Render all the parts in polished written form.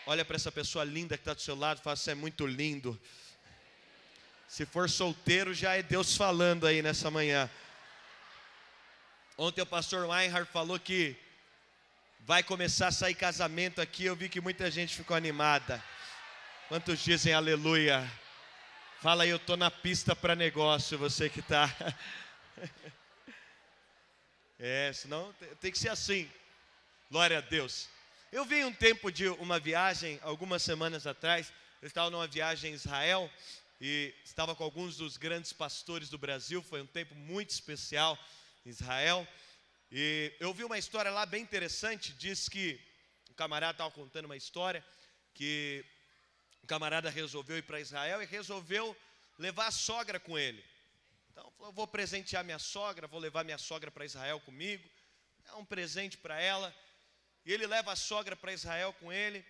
Olha para essa pessoa linda que está do seu lado e fala: você é muito lindo. Se for solteiro, já é Deus falando aí nessa manhã. Ontem o pastor Weinhardt falou que vai começar a sair casamento aqui. Eu vi que muita gente ficou animada. Quantos dizem aleluia? Fala aí, eu estou na pista para negócio, você que está. Senão tem que ser assim. Glória a Deus. Eu vi um tempo de uma viagem, algumas semanas atrás. Eu estava numa viagem em Israel e estava com alguns dos grandes pastores do Brasil. Foi um tempo muito especial em Israel. E eu vi uma história lá bem interessante. Diz que o camarada estava contando uma história que o camarada resolveu ir para Israel e resolveu levar a sogra com ele. Então, eu vou presentear minha sogra, vou levar minha sogra para Israel comigo. É um presente para ela. E ele leva a sogra para Israel com ele.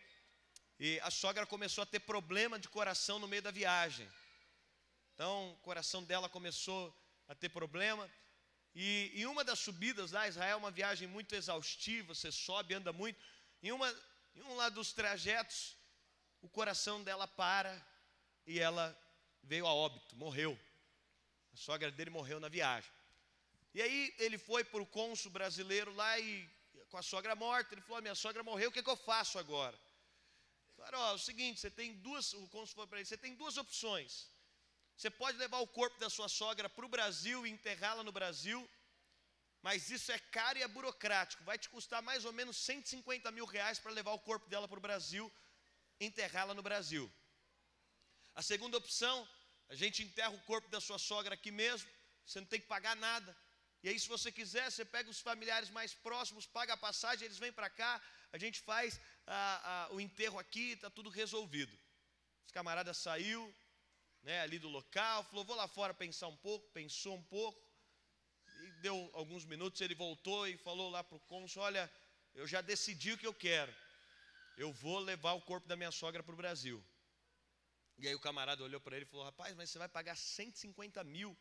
E a sogra começou a ter problema de coração no meio da viagem. Então, o coração dela começou a ter problema. E em uma das subidas lá, Israel é uma viagem muito exaustiva. Você sobe, anda muito. Em um lá dos trajetos, o coração dela para e ela veio a óbito, morreu. A sogra dele morreu na viagem. E aí ele foi para o cônsul brasileiro lá e com a sogra morta, ele falou: minha sogra morreu, o que eu faço agora? Falaram: é o seguinte, o cônsul falou para ele: você tem duas opções. Você pode levar o corpo da sua sogra para o Brasil e enterrá-la no Brasil, mas isso é caro e é burocrático, vai te custar mais ou menos 150 mil reais para levar o corpo dela para o Brasil, enterrá-la no Brasil. A segunda opção, a gente enterra o corpo da sua sogra aqui mesmo, você não tem que pagar nada. E aí, se você quiser, você pega os familiares mais próximos, paga a passagem, eles vêm para cá, a gente faz o enterro aqui, está tudo resolvido. Esse camarada saiu, ali do local, falou: vou lá fora pensar um pouco, pensou um pouco, e deu alguns minutos, ele voltou e falou lá para o cônsul: olha, eu já decidi o que eu quero, eu vou levar o corpo da minha sogra para o Brasil. E aí o camarada olhou para ele e falou: rapaz, mas você vai pagar 150 mil,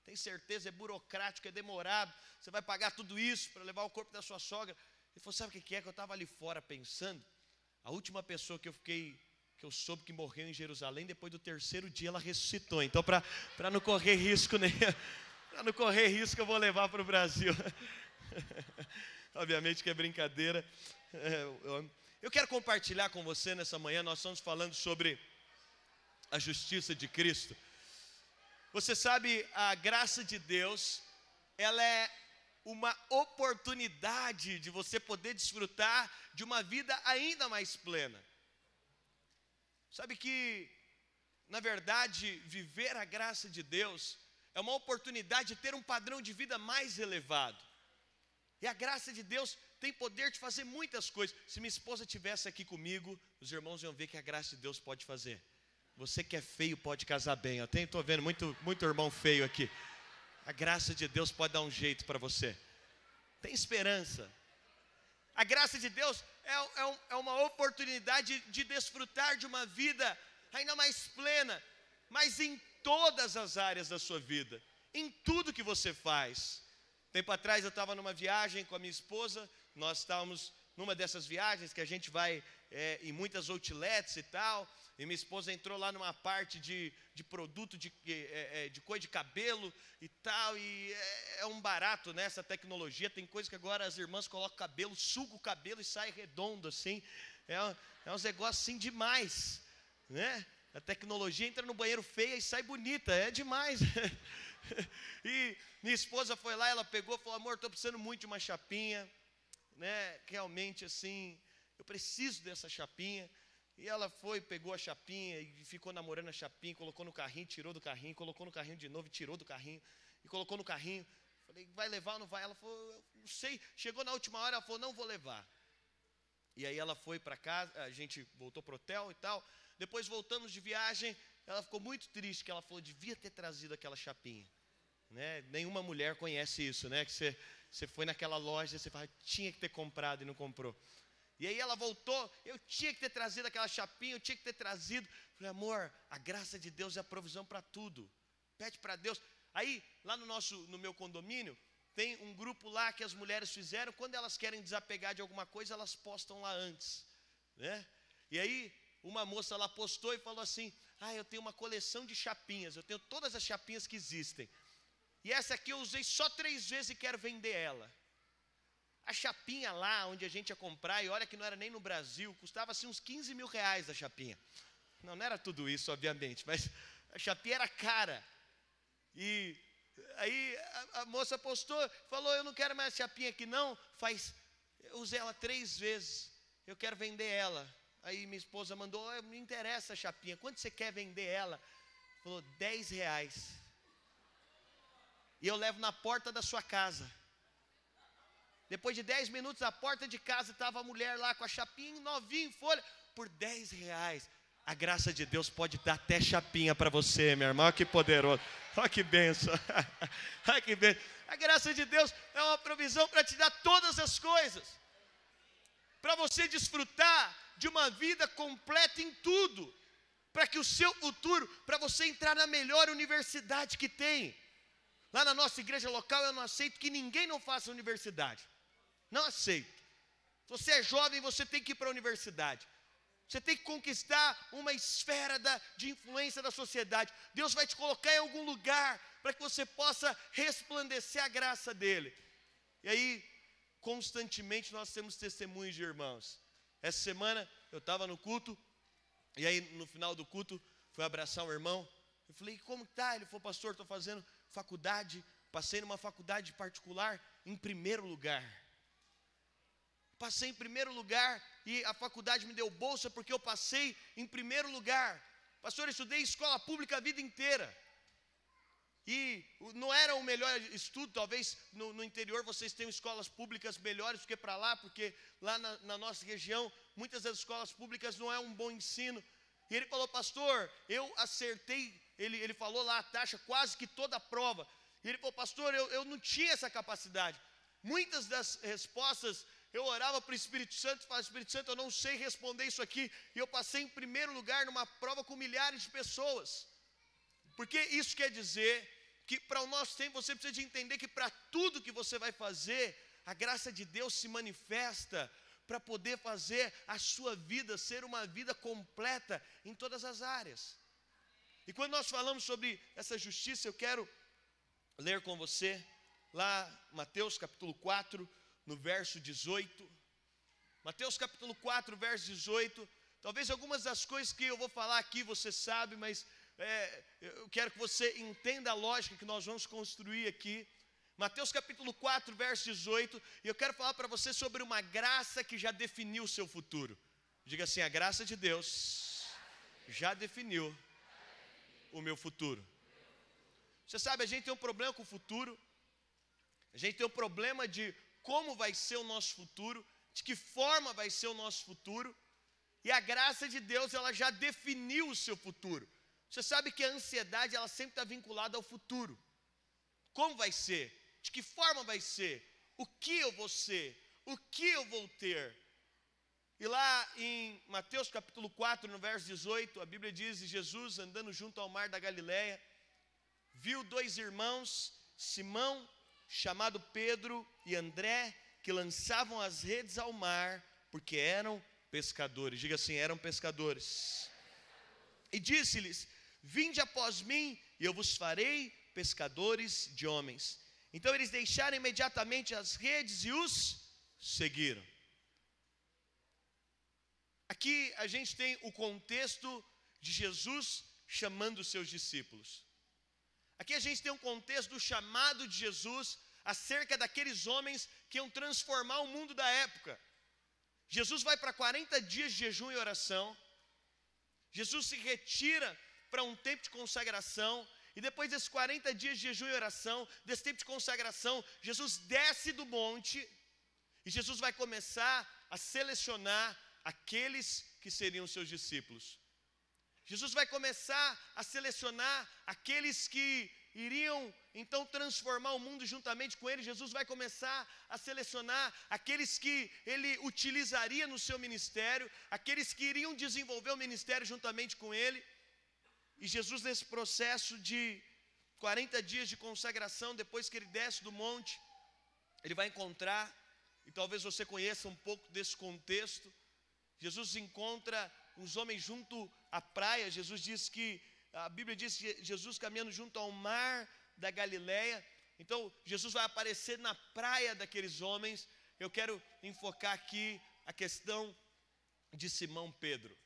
tem certeza? É burocrático, é demorado, você vai pagar tudo isso para levar o corpo da sua sogra? Ele falou: sabe o que é? Que eu estava ali fora pensando, a última pessoa que eu soube que morreu em Jerusalém, depois do terceiro dia ela ressuscitou. Então, para não correr risco, para não correr risco, eu vou levar para o Brasil. Obviamente que é brincadeira. Eu quero compartilhar com você nessa manhã. Nós estamos falando sobre a justiça de Cristo. Você sabe, a graça de Deus, ela é uma oportunidade de você poder desfrutar de uma vida ainda mais plena. Sabe que, na verdade, viver a graça de Deus é uma oportunidade de ter um padrão de vida mais elevado. E a graça de Deus tem poder de fazer muitas coisas. Se minha esposa estivesse aqui comigo, os irmãos iam ver que a graça de Deus pode fazer. Você que é feio pode casar bem. Eu estou vendo muito irmão feio aqui. A graça de Deus pode dar um jeito para você. Tem esperança. A graça de Deus é uma oportunidade de desfrutar de uma vida ainda mais plena, mas em todas as áreas da sua vida, em tudo que você faz. Tempo atrás eu estava numa viagem com a minha esposa, nós estávamos numa dessas viagens que a gente vai em muitas outlets e tal, e minha esposa entrou lá numa parte de produto de coisa de cabelo e tal, e é um barato nessa tecnologia. Tem coisa que agora as irmãs colocam cabelo, sugam o cabelo e sai redondo assim, é uns negócios assim demais, né? A tecnologia entra no banheiro feia e sai bonita, é demais. E minha esposa foi lá, ela pegou e falou: amor, estou precisando muito de uma chapinha, né? Realmente assim, eu preciso dessa chapinha. E ela foi, pegou a chapinha e ficou namorando a chapinha, colocou no carrinho, tirou do carrinho, colocou no carrinho de novo, tirou do carrinho, e colocou no carrinho. Falei: vai levar ou não vai? Ela falou: não sei. Chegou na última hora, ela falou: não vou levar. E aí ela foi para casa, a gente voltou para o hotel e tal. Depois voltamos de viagem, ela ficou muito triste, que ela falou: devia ter trazido aquela chapinha, né? Nenhuma mulher conhece isso, né? Que você foi naquela loja, você fala: tinha que ter comprado e não comprou. E aí ela voltou: eu tinha que ter trazido aquela chapinha, eu tinha que ter trazido. Falei: amor, a graça de Deus é a provisão para tudo. Pede para Deus. Aí, lá no meu condomínio, tem um grupo lá que as mulheres fizeram. Quando elas querem desapegar de alguma coisa, elas postam lá antes, né? E aí, uma moça lá postou e falou assim: eu tenho uma coleção de chapinhas, eu tenho todas as chapinhas que existem. E essa aqui eu usei só 3 vezes e quero vender ela. A chapinha lá, onde a gente ia comprar, e olha que não era nem no Brasil, custava assim uns 15 mil reais a chapinha. Não era tudo isso, obviamente, mas a chapinha era cara. E aí a moça postou, falou: eu não quero mais a chapinha aqui não, eu usei ela 3 vezes, eu quero vender ela. Aí minha esposa mandou: me interessa a chapinha, quanto você quer vender ela? Falou: 10 reais. E eu levo na porta da sua casa. Depois de 10 minutos, na porta de casa estava a mulher lá com a chapinha novinha em folha, por 10 reais. A graça de Deus pode dar até chapinha para você, meu irmão. Olha que poderoso, olha que bênção. Olha que bênção. A graça de Deus é uma provisão para te dar todas as coisas, para você desfrutar de uma vida completa em tudo, para que o seu futuro, para você entrar na melhor universidade que tem. Lá na nossa igreja local eu não aceito que ninguém não faça universidade. Não aceito. Se você é jovem, você tem que ir para a universidade. Você tem que conquistar uma esfera de influência da sociedade. Deus vai te colocar em algum lugar para que você possa resplandecer a graça dele. E aí, constantemente nós temos testemunhos de irmãos. Essa semana eu estava no culto, e aí no final do culto fui abraçar um irmão. Eu falei: como está? Ele falou: pastor, estou fazendo faculdade, passei numa faculdade particular em primeiro lugar. Passei em primeiro lugar e a faculdade me deu bolsa porque eu passei em primeiro lugar. Pastor, eu estudei escola pública a vida inteira. E não era o melhor estudo, talvez no interior vocês tenham escolas públicas melhores do que para lá, porque lá na nossa região, muitas das escolas públicas não é um bom ensino. E ele falou: pastor, eu acertei, ele falou lá a taxa, quase que toda a prova. E ele falou: pastor, eu não tinha essa capacidade. Muitas das respostas, eu orava para o Espírito Santo, falava: Espírito Santo, eu não sei responder isso aqui. E eu passei em primeiro lugar numa prova com milhares de pessoas. Porque isso quer dizer que para o nosso tempo você precisa de entender que para tudo que você vai fazer, a graça de Deus se manifesta para poder fazer a sua vida ser uma vida completa em todas as áreas. E quando nós falamos sobre essa justiça, eu quero ler com você lá Mateus capítulo 4, no verso 18. Mateus capítulo 4, verso 18. Talvez algumas das coisas que eu vou falar aqui você sabe, mas eu quero que você entenda a lógica que nós vamos construir aqui. Mateus capítulo 4, verso 18. E eu quero falar para você sobre uma graça que já definiu o seu futuro. Diga assim: a graça de Deus já definiu o meu futuro. Você sabe, a gente tem um problema com o futuro. A gente tem um problema de como vai ser o nosso futuro, de que forma vai ser o nosso futuro. E a graça de Deus, ela já definiu o seu futuro. Você sabe que a ansiedade, ela sempre está vinculada ao futuro. Como vai ser? De que forma vai ser? O que eu vou ser? O que eu vou ter? E lá em Mateus capítulo 4, no verso 18, a Bíblia diz: Jesus, andando junto ao mar da Galileia, viu 2 irmãos, Simão, chamado Pedro, e André, que lançavam as redes ao mar, porque eram pescadores. Diga assim: eram pescadores. E disse-lhes: vinde após mim, e eu vos farei pescadores de homens. Então eles deixaram imediatamente as redes e os seguiram. Aqui a gente tem o contexto de Jesus chamando os seus discípulos. Aqui a gente tem um contexto do chamado de Jesus acerca daqueles homens que iam transformar o mundo da época. Jesus vai para 40 dias de jejum e oração. Jesus se retira para um tempo de consagração. E depois desses 40 dias de jejum e oração, desse tempo de consagração, Jesus desce do monte e Jesus vai começar a selecionar aqueles que seriam seus discípulos. Jesus vai começar a selecionar aqueles que iriam então transformar o mundo juntamente com ele. Jesus vai começar a selecionar aqueles que ele utilizaria no seu ministério, aqueles que iriam desenvolver o ministério juntamente com ele. E Jesus, nesse processo de 40 dias de consagração, depois que ele desce do monte, ele vai encontrar, e talvez você conheça um pouco desse contexto, Jesus encontra uns homens junto à praia. A Bíblia diz que Jesus caminhando junto ao mar da Galileia. Então, Jesus vai aparecer na praia daqueles homens. Eu quero enfocar aqui a questão de Simão Pedro.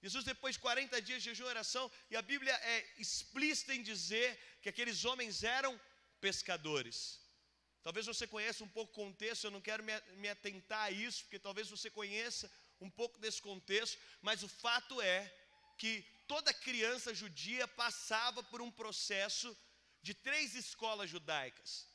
Jesus, depois de 40 dias de jejum e oração, e a Bíblia é explícita em dizer que aqueles homens eram pescadores. Talvez você conheça um pouco o contexto, eu não quero me atentar a isso, porque talvez você conheça um pouco desse contexto, mas o fato é que toda criança judia passava por um processo de 3 escolas judaicas.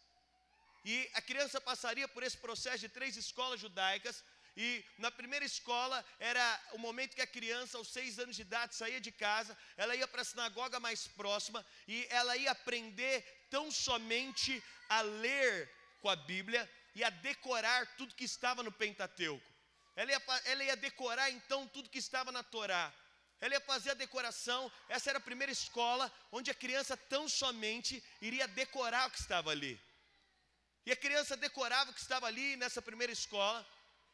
E a criança passaria por esse processo de 3 escolas judaicas, e na primeira escola era o momento que a criança, aos 6 anos de idade, saía de casa, ela ia para a sinagoga mais próxima, e ela ia aprender tão somente a ler com a Bíblia e a decorar tudo que estava no Pentateuco. Ela ia decorar então tudo que estava na Torá. Ela ia fazer a decoração. Essa era a primeira escola onde a criança tão somente iria decorar o que estava ali. E a criança decorava o que estava ali nessa primeira escola.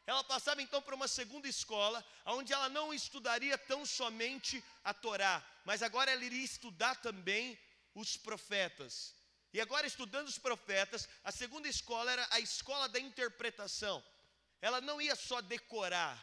Ela passava então para uma segunda escola, onde ela não estudaria tão somente a Torá, mas agora ela iria estudar também os profetas. E agora, estudando os profetas, a segunda escola era a escola da interpretação. Ela não ia só decorar.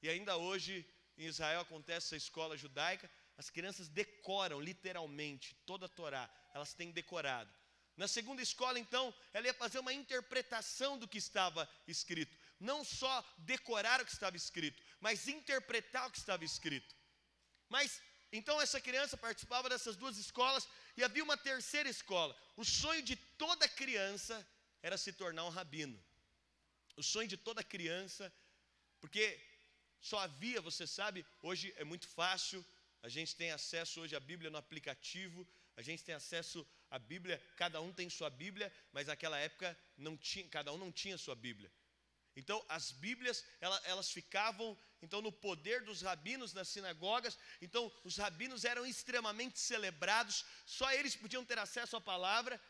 E ainda hoje, em Israel, acontece essa escola judaica. As crianças decoram literalmente toda a Torá. Elas têm decorado. Na segunda escola, então, ela ia fazer uma interpretação do que estava escrito. Não só decorar o que estava escrito, mas interpretar o que estava escrito. Mas, então, essa criança participava dessas 2 escolas, e havia uma terceira escola. O sonho de toda criança era se tornar um rabino. O sonho de toda criança, porque só havia, você sabe, hoje é muito fácil, a gente tem acesso hoje à Bíblia no aplicativo, a gente tem acesso à Bíblia, cada um tem sua Bíblia, mas naquela época cada um não tinha sua Bíblia. Então as Bíblias, elas ficavam então no poder dos rabinos nas sinagogas. Então os rabinos eram extremamente celebrados, só eles podiam ter acesso à palavra.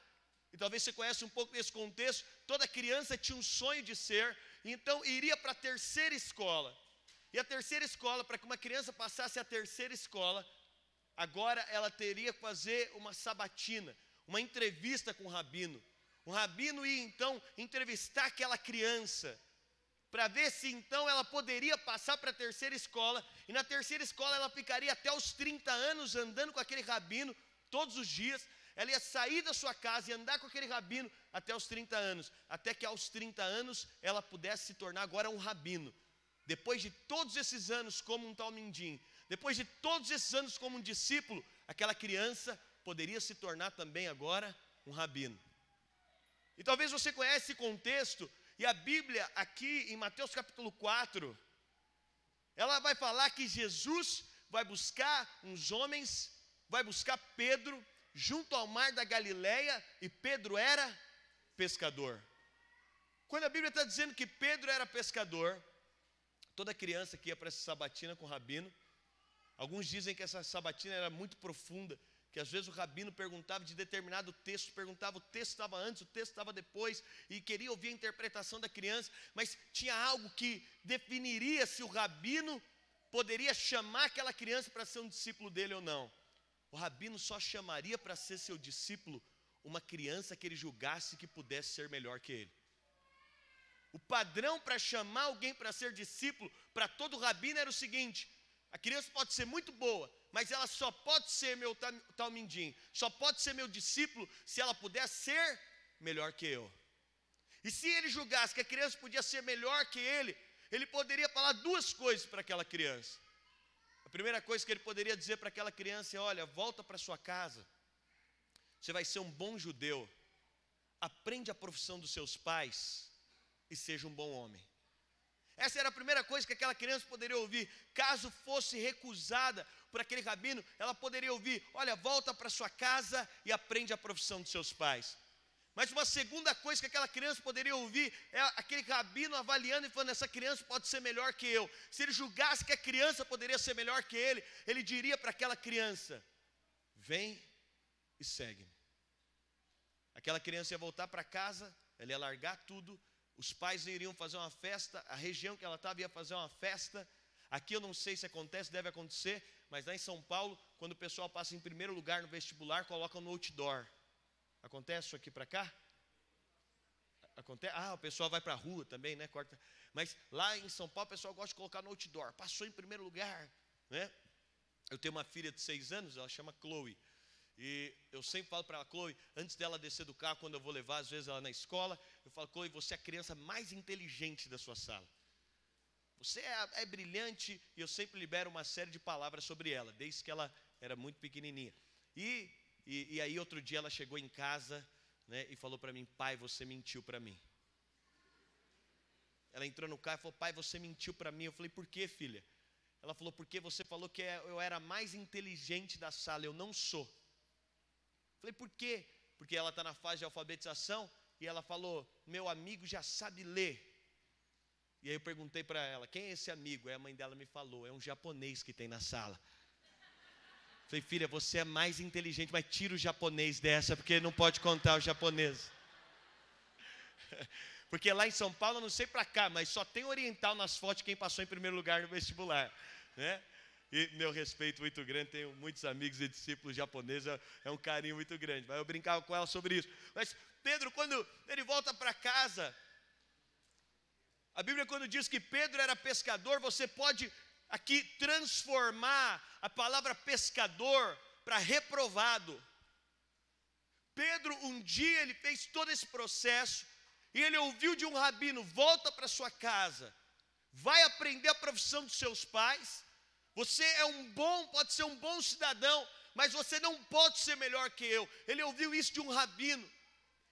E talvez você conheça um pouco desse contexto. Toda criança tinha um sonho de ser, então iria para a terceira escola. E a terceira escola, para que uma criança passasse a terceira escola, agora ela teria que fazer uma sabatina, uma entrevista com o rabino. O rabino ia então entrevistar aquela criança, para ver se então ela poderia passar para a terceira escola. E na terceira escola ela ficaria até os 30 anos andando com aquele rabino todos os dias. Ela ia sair da sua casa e andar com aquele rabino até os 30 anos, até que aos 30 anos ela pudesse se tornar agora um rabino. Depois de todos esses anos como um talmidim, depois de todos esses anos como um discípulo, aquela criança poderia se tornar também agora um rabino. E talvez você conheça esse contexto, e a Bíblia aqui em Mateus capítulo 4, ela vai falar que Jesus vai buscar uns homens, vai buscar Pedro junto ao mar da Galileia, e Pedro era pescador. Quando a Bíblia está dizendo que Pedro era pescador, toda criança que ia para essa sabatina com o rabino, alguns dizem que essa sabatina era muito profunda, que às vezes o rabino perguntava de determinado texto, perguntava, o texto estava antes, o texto estava depois, e queria ouvir a interpretação da criança, mas tinha algo que definiria se o rabino poderia chamar aquela criança para ser um discípulo dele ou não. O rabino só chamaria para ser seu discípulo uma criança que ele julgasse que pudesse ser melhor que ele. O padrão para chamar alguém para ser discípulo, para todo rabino, era o seguinte: a criança pode ser muito boa, mas ela só pode ser meu talmidim, só pode ser meu discípulo se ela puder ser melhor que eu. E se ele julgasse que a criança podia ser melhor que ele poderia falar 2 coisas para aquela criança. A primeira coisa que ele poderia dizer para aquela criança é: olha, volta para sua casa, você vai ser um bom judeu, aprende a profissão dos seus pais e seja um bom homem. Essa era a primeira coisa que aquela criança poderia ouvir. Caso fosse recusada por aquele rabino, ela poderia ouvir: olha, volta para sua casa e aprende a profissão dos seus pais. Mas uma segunda coisa que aquela criança poderia ouvir é aquele rabino avaliando e falando: essa criança pode ser melhor que eu. Se ele julgasse que a criança poderia ser melhor que ele diria para aquela criança: vem e segue-me. Aquela criança ia voltar para casa, ela ia largar tudo, Os pais iriam fazer uma festa, a região que ela estava ia fazer uma festa. Aqui eu não sei se acontece, deve acontecer, mas lá em São Paulo, quando o pessoal passa em primeiro lugar no vestibular, colocam no outdoor. Acontece isso aqui para cá? Acontece? O pessoal vai para a rua também, né? Corta. Mas lá em São Paulo, o pessoal gosta de colocar no outdoor. Passou em primeiro lugar, né? Eu tenho uma filha de 6 anos, ela chama Chloe. E eu sempre falo para ela, Chloe, antes dela descer do carro, quando eu vou levar, às vezes ela na escola, eu falo, Chloe, você é a criança mais inteligente da sua sala. Você é brilhante, e eu sempre libero uma série de palavras sobre ela, desde que ela era muito pequenininha. E aí outro dia ela chegou em casa, né, e falou para mim, pai, você mentiu para mim. Ela entrou no carro e falou, pai, você mentiu para mim. Eu falei, por quê, filha? Ela falou, porque você falou que eu era a mais inteligente da sala, eu não sou. Eu falei, por quê? Porque ela está na fase de alfabetização, e ela falou, meu amigo já sabe ler. E aí eu perguntei para ela, quem é esse amigo? Aí a mãe dela me falou, é um japonês que tem na sala. Falei, filha, você é mais inteligente, mas tira o japonês dessa, porque não pode contar o japonês. Porque lá em São Paulo, eu não sei para cá, mas só tem oriental nas fotos de quem passou em primeiro lugar no vestibular, né? E meu respeito muito grande, tenho muitos amigos e discípulos japoneses, é um carinho muito grande. Mas eu brincava com ela sobre isso. Mas Pedro, quando ele volta para casa, a Bíblia quando diz que Pedro era pescador, você pode aqui transformar a palavra pescador para reprovado. Pedro, um dia ele fez todo esse processo, e ele ouviu de um rabino, volta para sua casa, vai aprender a profissão dos seus pais, você pode ser um bom cidadão, mas você não pode ser melhor que eu. Ele ouviu isso de um rabino.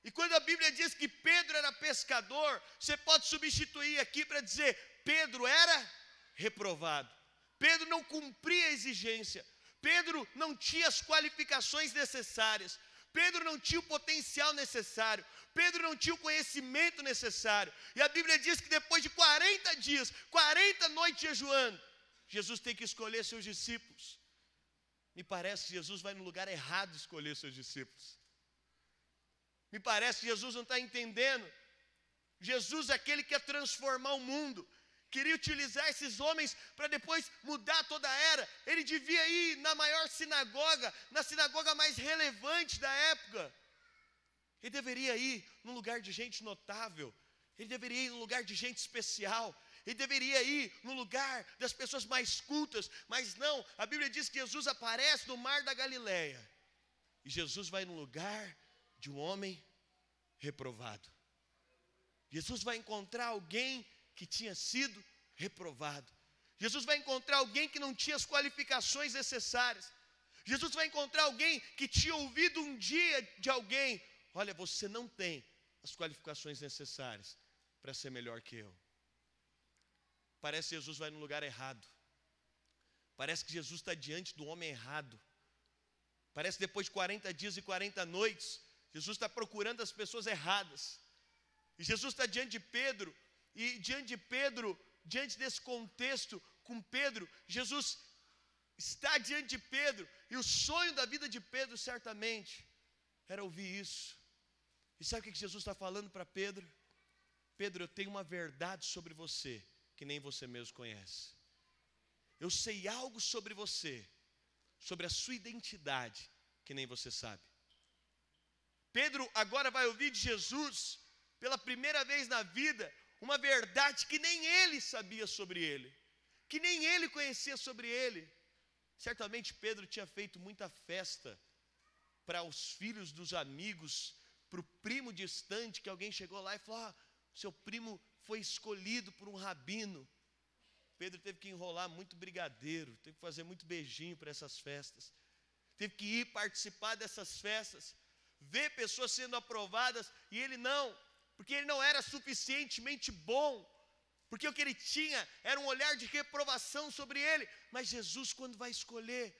E quando a Bíblia diz que Pedro era pescador, você pode substituir aqui para dizer, Pedro era reprovado. Pedro não cumpria a exigência. Pedro não tinha as qualificações necessárias. Pedro não tinha o potencial necessário. Pedro não tinha o conhecimento necessário. E a Bíblia diz que depois de 40 dias, 40 noites jejuando, Jesus tem que escolher seus discípulos. Me parece que Jesus vai no lugar errado escolher seus discípulos. Me parece que Jesus não está entendendo. Jesus é aquele que quer transformar o mundo. Queria utilizar esses homens para depois mudar toda a era. Ele devia ir na maior sinagoga, na sinagoga mais relevante da época. Ele deveria ir num lugar de gente notável. Ele deveria ir num lugar de gente especial. Ele deveria ir no lugar das pessoas mais cultas. Mas não, a Bíblia diz que Jesus aparece no mar da Galileia. E Jesus vai no lugar de um homem reprovado. Jesus vai encontrar alguém que tinha sido reprovado. Jesus vai encontrar alguém que não tinha as qualificações necessárias. Jesus vai encontrar alguém que tinha ouvido um dia de alguém, olha, você não tem as qualificações necessárias para ser melhor que eu. Parece que Jesus vai no lugar errado. Parece que Jesus está diante do homem errado. Parece que depois de 40 dias e 40 noites, Jesus está procurando as pessoas erradas. E Jesus está diante de Pedro, e diante desse contexto com Pedro, Jesus está diante de Pedro, e o sonho da vida de Pedro certamente era ouvir isso. E sabe o que Jesus está falando para Pedro? Pedro, eu tenho uma verdade sobre você, que nem você mesmo conhece. Eu sei algo sobre você, sobre a sua identidade, que nem você sabe. Pedro agora vai ouvir de Jesus, pela primeira vez na vida, uma verdade que nem ele sabia sobre ele, que nem ele conhecia sobre ele. Certamente Pedro tinha feito muita festa para os filhos dos amigos, para o primo distante, que alguém chegou lá e falou, seu primo foi escolhido por um rabino. Pedro teve que enrolar muito brigadeiro, teve que fazer muito beijinho para essas festas, teve que ir participar dessas festas, ver pessoas sendo aprovadas, e ele não, porque ele não era suficientemente bom, porque o que ele tinha era um olhar de reprovação sobre ele. Mas Jesus, quando vai escolher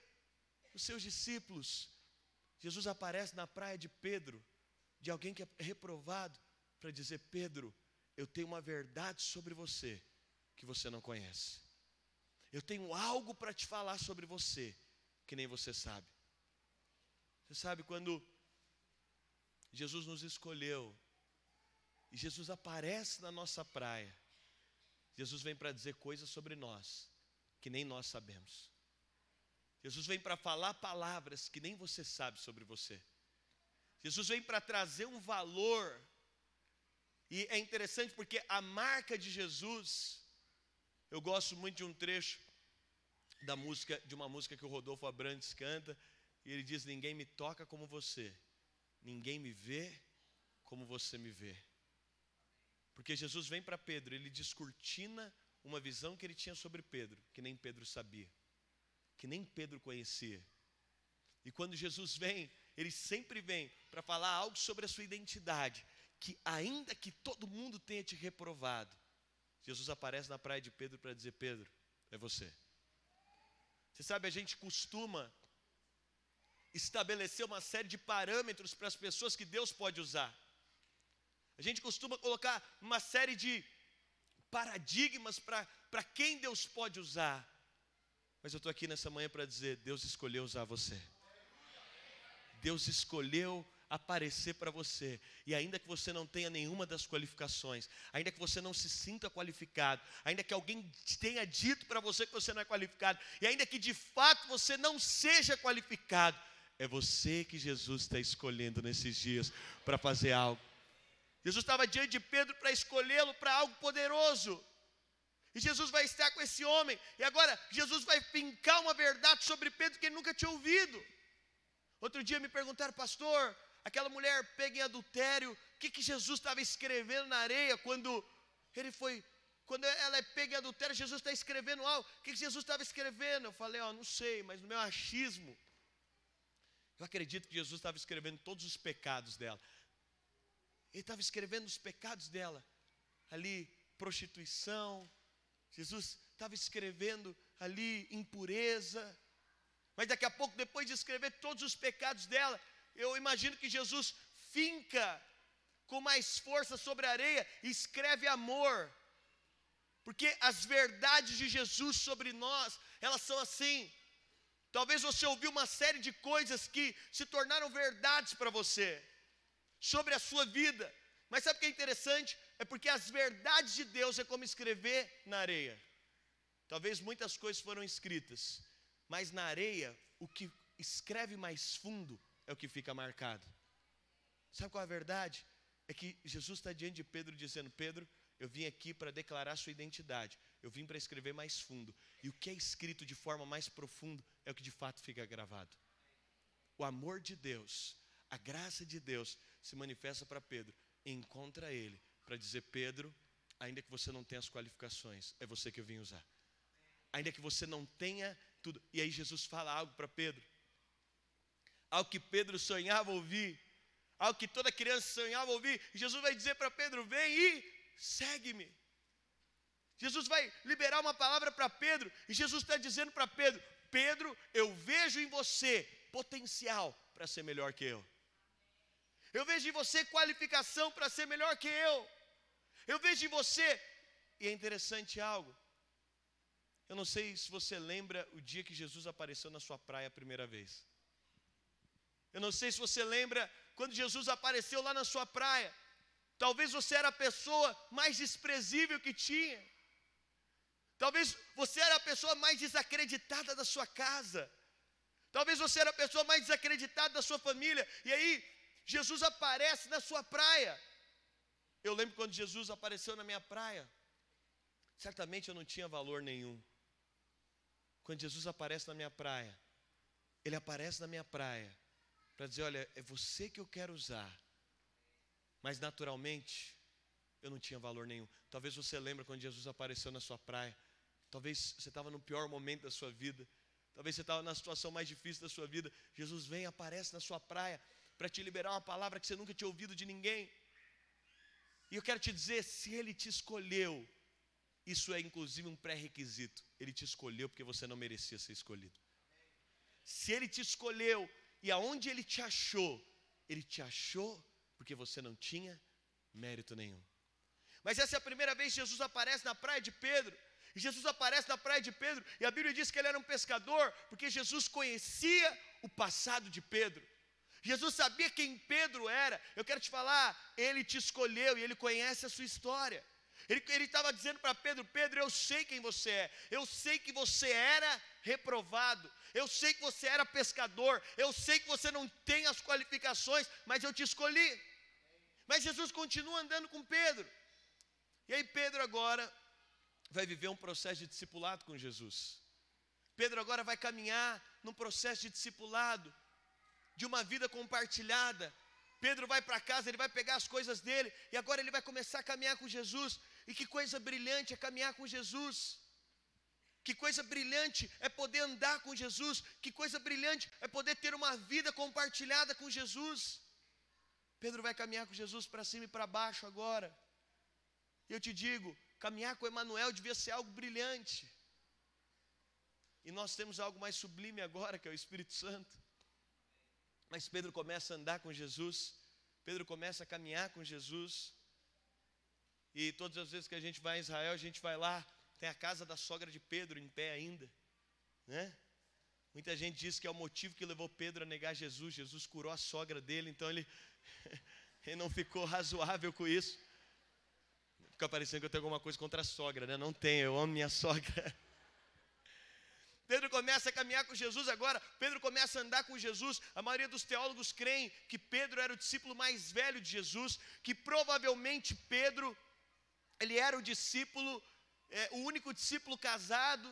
os seus discípulos, Jesus aparece na praia de Pedro, de alguém que é reprovado, para dizer, Pedro, eu tenho uma verdade sobre você, que você não conhece. Eu tenho algo para te falar sobre você, que nem você sabe. Você sabe, quando Jesus nos escolheu, e Jesus aparece na nossa praia, Jesus vem para dizer coisas sobre nós que nem nós sabemos. Jesus vem para falar palavras que nem você sabe sobre você. Jesus vem para trazer um valor. E é interessante porque a marca de Jesus, eu gosto muito de um trecho de uma música que o Rodolfo Abrantes canta, e ele diz: ninguém me toca como você, ninguém me vê como você me vê. Porque Jesus vem para Pedro, ele descortina uma visão que ele tinha sobre Pedro, que nem Pedro sabia, que nem Pedro conhecia. E quando Jesus vem, ele sempre vem para falar algo sobre a sua identidade, que ainda que todo mundo tenha te reprovado, Jesus aparece na praia de Pedro para dizer: Pedro, é você. Você sabe, a gente costuma estabelecer uma série de parâmetros para as pessoas que Deus pode usar. A gente costuma colocar uma série de paradigmas para quem Deus pode usar. Mas eu estou aqui nessa manhã para dizer: Deus escolheu usar você. Deus escolheu aparecer para você. E ainda que você não tenha nenhuma das qualificações, ainda que você não se sinta qualificado, ainda que alguém tenha dito para você que você não é qualificado, e ainda que de fato você não seja qualificado, é você que Jesus está escolhendo nesses dias para fazer algo. Jesus estava diante de Pedro para escolhê-lo para algo poderoso. E Jesus vai estar com esse homem. E agora Jesus vai fincar uma verdade sobre Pedro que ele nunca tinha ouvido. Outro dia me perguntaram: pastor, aquela mulher pega em adultério, o que Jesus estava escrevendo na areia quando ela é pega em adultério? Jesus está escrevendo algo. O que Jesus estava escrevendo? Eu falei: não sei, mas no meu achismo, eu acredito que Jesus estava escrevendo todos os pecados dela. Ele estava escrevendo os pecados dela, ali, prostituição. Jesus estava escrevendo ali impureza. Mas daqui a pouco, depois de escrever todos os pecados dela, eu imagino que Jesus finca com mais força sobre a areia e escreve amor. Porque as verdades de Jesus sobre nós, elas são assim. Talvez você ouviu uma série de coisas que se tornaram verdades para você, sobre a sua vida. Mas sabe o que é interessante? É porque as verdades de Deus é como escrever na areia. Talvez muitas coisas foram escritas, mas na areia, o que escreve mais fundo é o que fica marcado. Sabe qual é a verdade? É que Jesus está diante de Pedro dizendo: Pedro, eu vim aqui para declarar sua identidade. Eu vim para escrever mais fundo. E o que é escrito de forma mais profunda é o que de fato fica gravado. O amor de Deus, a graça de Deus se manifesta para Pedro. Encontra ele para dizer: Pedro, ainda que você não tenha as qualificações, é você que eu vim usar. Ainda que você não tenha tudo. E aí Jesus fala algo para Pedro, algo que Pedro sonhava ouvir, algo que toda criança sonhava ouvir. E Jesus vai dizer para Pedro: vem e segue-me. Jesus vai liberar uma palavra para Pedro, e Jesus está dizendo para Pedro: Pedro, eu vejo em você potencial para ser melhor que eu. Eu vejo em você qualificação para ser melhor que eu. Eu vejo em você. E é interessante algo. Eu não sei se você lembra o dia que Jesus apareceu na sua praia a primeira vez. Eu não sei se você lembra quando Jesus apareceu lá na sua praia. Talvez você era a pessoa mais desprezível que tinha. Talvez você era a pessoa mais desacreditada da sua casa. Talvez você era a pessoa mais desacreditada da sua família. E aí Jesus aparece na sua praia. Eu lembro quando Jesus apareceu na minha praia. Certamente eu não tinha valor nenhum. Quando Jesus aparece na minha praia, Ele aparece na minha praia para dizer: olha, é você que eu quero usar. Mas naturalmente, eu não tinha valor nenhum. Talvez você lembre quando Jesus apareceu na sua praia. Talvez você estava no pior momento da sua vida. Talvez você estava na situação mais difícil da sua vida. Jesus vem e aparece na sua praia para te liberar uma palavra que você nunca tinha ouvido de ninguém. E eu quero te dizer, se Ele te escolheu, isso é inclusive um pré-requisito. Ele te escolheu porque você não merecia ser escolhido. Se Ele te escolheu e aonde Ele te achou porque você não tinha mérito nenhum. Mas essa é a primeira vez que Jesus aparece na praia de Pedro. E Jesus aparece na praia de Pedro, e a Bíblia diz que ele era um pescador, porque Jesus conhecia o passado de Pedro. Jesus sabia quem Pedro era. Eu quero te falar, Ele te escolheu e Ele conhece a sua história. Ele estava dizendo para Pedro: Pedro, eu sei quem você é. Eu sei que você era reprovado. Eu sei que você era pescador. Eu sei que você não tem as qualificações, mas eu te escolhi. Mas Jesus continua andando com Pedro. E aí Pedro agora vai viver um processo de discipulado com Jesus. Pedro agora vai caminhar num processo de discipulado, de uma vida compartilhada. Pedro vai para casa, ele vai pegar as coisas dele, e agora ele vai começar a caminhar com Jesus. E que coisa brilhante é caminhar com Jesus. Que coisa brilhante é poder andar com Jesus. Que coisa brilhante é poder ter uma vida compartilhada com Jesus. Pedro vai caminhar com Jesus para cima e para baixo agora. E eu te digo, caminhar com Emanuel devia ser algo brilhante. E nós temos algo mais sublime agora, que é o Espírito Santo. Mas Pedro começa a andar com Jesus. Pedro começa a caminhar com Jesus. E todas as vezes que a gente vai a Israel, a gente vai lá, tem a casa da sogra de Pedro em pé ainda, né? Muita gente diz que é o motivo que levou Pedro a negar Jesus. Jesus curou a sogra dele, então ele não ficou razoável com isso. Fica parecendo que eu tenho alguma coisa contra a sogra, né? Não tenho, eu amo minha sogra. Pedro começa a caminhar com Jesus agora. Pedro começa a andar com Jesus. A maioria dos teólogos creem que Pedro era o discípulo mais velho de Jesus, que provavelmente Pedro, ele era o discípulo, o único discípulo casado.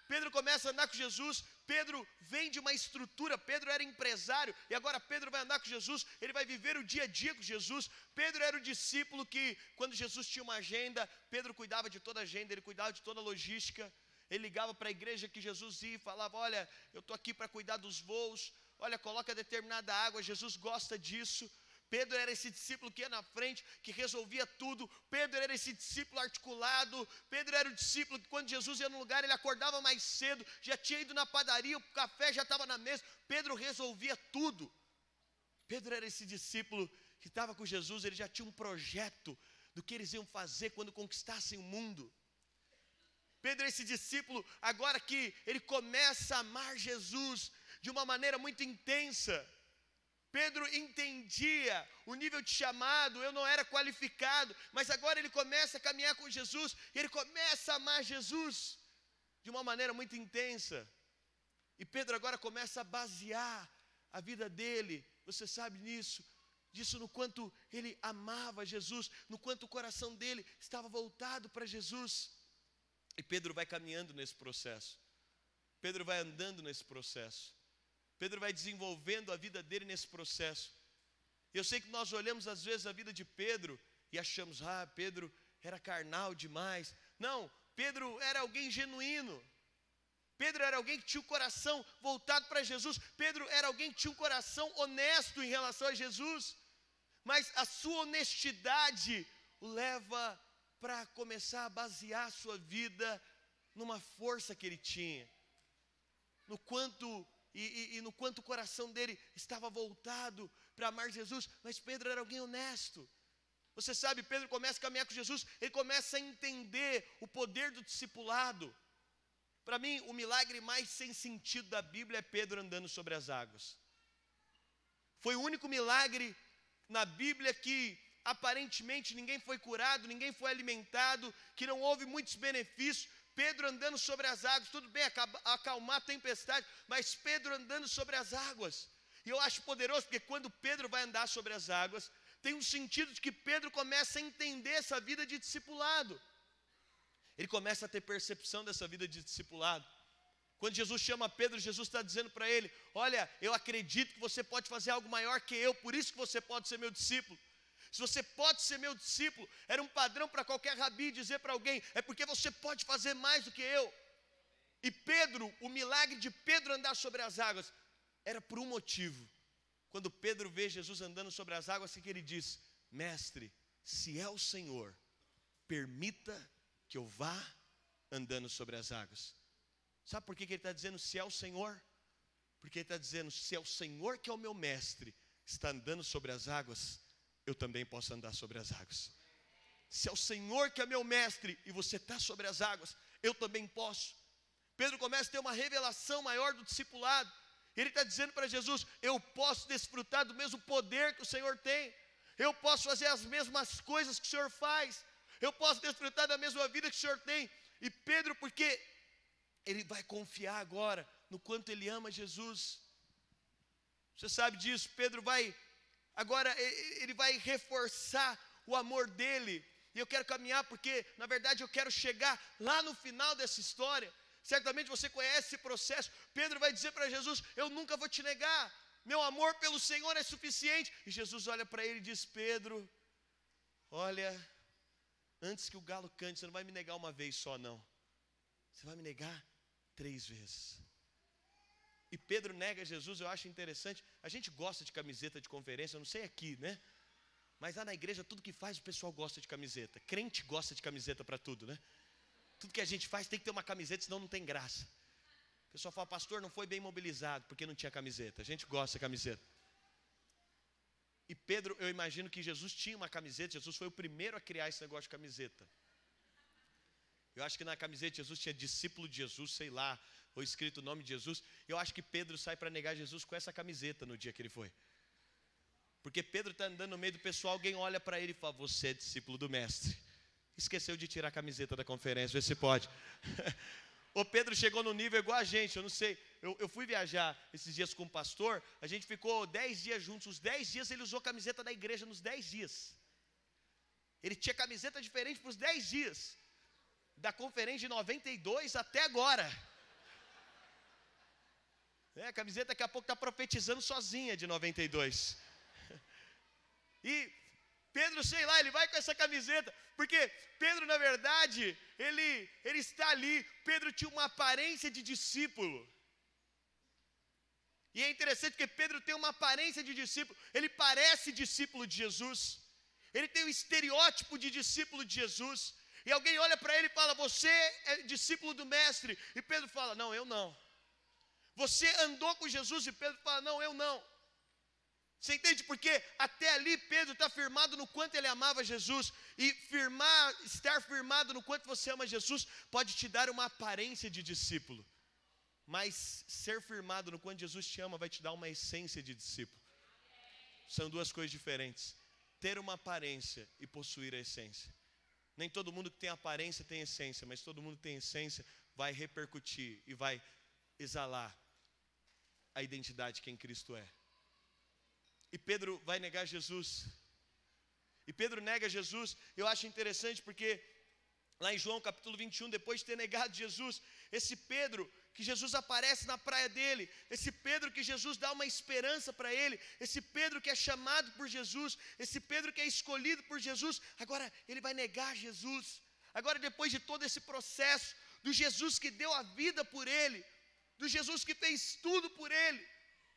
Pedro começa a andar com Jesus. Pedro vem de uma estrutura. Pedro era empresário e agora Pedro vai andar com Jesus. Ele vai viver o dia a dia com Jesus. Pedro era o discípulo que, quando Jesus tinha uma agenda, Pedro cuidava de toda a agenda, ele cuidava de toda a logística. Ele ligava para a igreja que Jesus ia e falava: olha, eu estou aqui para cuidar dos voos. Olha, coloca determinada água, Jesus gosta disso. Pedro era esse discípulo que ia na frente, que resolvia tudo. Pedro era esse discípulo articulado. Pedro era o discípulo que, quando Jesus ia num lugar, ele acordava mais cedo, já tinha ido na padaria, o café já estava na mesa. Pedro resolvia tudo. Pedro era esse discípulo que estava com Jesus, ele já tinha um projeto do que eles iam fazer quando conquistassem o mundo. Pedro é esse discípulo agora que ele começa a amar Jesus de uma maneira muito intensa. Pedro entendia o nível de chamado, eu não era qualificado, mas agora ele começa a caminhar com Jesus, e ele começa a amar Jesus de uma maneira muito intensa. E Pedro agora começa a basear a vida dele, você sabe disso no quanto ele amava Jesus, no quanto o coração dele estava voltado para Jesus. E Pedro vai caminhando nesse processo, Pedro vai andando nesse processo, Pedro vai desenvolvendo a vida dele nesse processo. Eu sei que nós olhamos às vezes a vida de Pedro e achamos: Pedro era carnal demais. Não, Pedro era alguém genuíno. Pedro era alguém que tinha o coração voltado para Jesus. Pedro era alguém que tinha um coração honesto em relação a Jesus. Mas a sua honestidade o leva para começar a basear a sua vida numa força que ele tinha, no quanto no quanto o coração dele estava voltado para amar Jesus. Mas Pedro era alguém honesto. Você sabe, Pedro começa a caminhar com Jesus, ele começa a entender o poder do discipulado. Para mim, o milagre mais sem sentido da Bíblia é Pedro andando sobre as águas. Foi o único milagre na Bíblia que aparentemente ninguém foi curado, ninguém foi alimentado, que não houve muitos benefícios. Pedro andando sobre as águas, tudo bem, acalmar a tempestade, mas Pedro andando sobre as águas. E eu acho poderoso, porque quando Pedro vai andar sobre as águas, tem um sentido de que Pedro começa a entender essa vida de discipulado. Ele começa a ter percepção dessa vida de discipulado. Quando Jesus chama Pedro, Jesus está dizendo para ele: olha, eu acredito que você pode fazer algo maior que eu, por isso que você pode ser meu discípulo. Se você pode ser meu discípulo, era um padrão para qualquer rabi dizer para alguém: é porque você pode fazer mais do que eu. E Pedro, o milagre de Pedro andar sobre as águas, era por um motivo. Quando Pedro vê Jesus andando sobre as águas, o que ele diz? Mestre, se é o Senhor, permita que eu vá andando sobre as águas. Sabe por que ele está dizendo se é o Senhor? Porque ele está dizendo: se é o Senhor que é o meu mestre, está andando sobre as águas, eu também posso andar sobre as águas. Se é o Senhor que é meu mestre e você está sobre as águas, eu também posso. Pedro começa a ter uma revelação maior do discipulado. Ele está dizendo para Jesus: eu posso desfrutar do mesmo poder que o Senhor tem, eu posso fazer as mesmas coisas que o Senhor faz, eu posso desfrutar da mesma vida que o Senhor tem. E Pedro, porque ele vai confiar agora no quanto ele ama Jesus. Você sabe disso. Pedro vai, agora ele vai reforçar o amor dele. E eu quero caminhar porque, na verdade, eu quero chegar lá no final dessa história. Certamente você conhece esse processo. Pedro vai dizer para Jesus: eu nunca vou te negar, meu amor pelo Senhor é suficiente. E Jesus olha para ele e diz: Pedro, olha, antes que o galo cante, você não vai me negar uma vez só, não. Você vai me negar 3 vezes. E Pedro nega Jesus. Eu acho interessante. A gente gosta de camiseta de conferência, eu não sei aqui, né? Mas lá na igreja, tudo que faz, o pessoal gosta de camiseta. Crente gosta de camiseta para tudo, né? Tudo que a gente faz tem que ter uma camiseta, senão não tem graça. O pessoal fala: pastor, não foi bem mobilizado, porque não tinha camiseta. A gente gosta de camiseta. E Pedro, eu imagino que Jesus tinha uma camiseta. Jesus foi o primeiro a criar esse negócio de camiseta. Eu acho que na camiseta de Jesus tinha discípulo de Jesus, sei lá, ou escrito o nome de Jesus. Eu acho que Pedro sai para negar Jesus com essa camiseta no dia que ele foi. Porque Pedro está andando no meio do pessoal, alguém olha para ele e fala: você é discípulo do mestre. Esqueceu de tirar a camiseta da conferência, vê se pode. O Pedro chegou no nível igual a gente, eu não sei. Eu fui viajar esses dias com o pastor, a gente ficou 10 dias juntos. Os 10 dias ele usou a camiseta da igreja nos 10 dias. Ele tinha camiseta diferente para os 10 dias. Da conferência de 92 até agora. A camiseta daqui a pouco está profetizando sozinha de 92. E Pedro, sei lá, ele vai com essa camiseta, porque Pedro, na verdade, ele está ali. Pedro tinha uma aparência de discípulo. E é interessante porque Pedro tem uma aparência de discípulo. Ele parece discípulo de Jesus. Ele tem o estereótipo de discípulo de Jesus. E alguém olha para ele e fala: você é discípulo do mestre. E Pedro fala: não, eu não. Você andou com Jesus? E Pedro fala: não, eu não. Você entende? Porque até ali Pedro está firmado no quanto ele amava Jesus. E estar firmado no quanto você ama Jesus pode te dar uma aparência de discípulo. Mas ser firmado no quanto Jesus te ama vai te dar uma essência de discípulo. São duas coisas diferentes. Ter uma aparência e possuir a essência. Nem todo mundo que tem aparência tem essência, mas todo mundo que tem essência vai repercutir e vai exalar a identidade que em Cristo é. E Pedro vai negar Jesus. E Pedro nega Jesus. Eu acho interessante porque lá em João capítulo 21, depois de ter negado Jesus, esse Pedro que Jesus aparece na praia dele, esse Pedro que Jesus dá uma esperança para ele, esse Pedro que é chamado por Jesus, esse Pedro que é escolhido por Jesus, agora ele vai negar Jesus. Agora, depois de todo esse processo, do Jesus que deu a vida por ele, do Jesus que fez tudo por ele,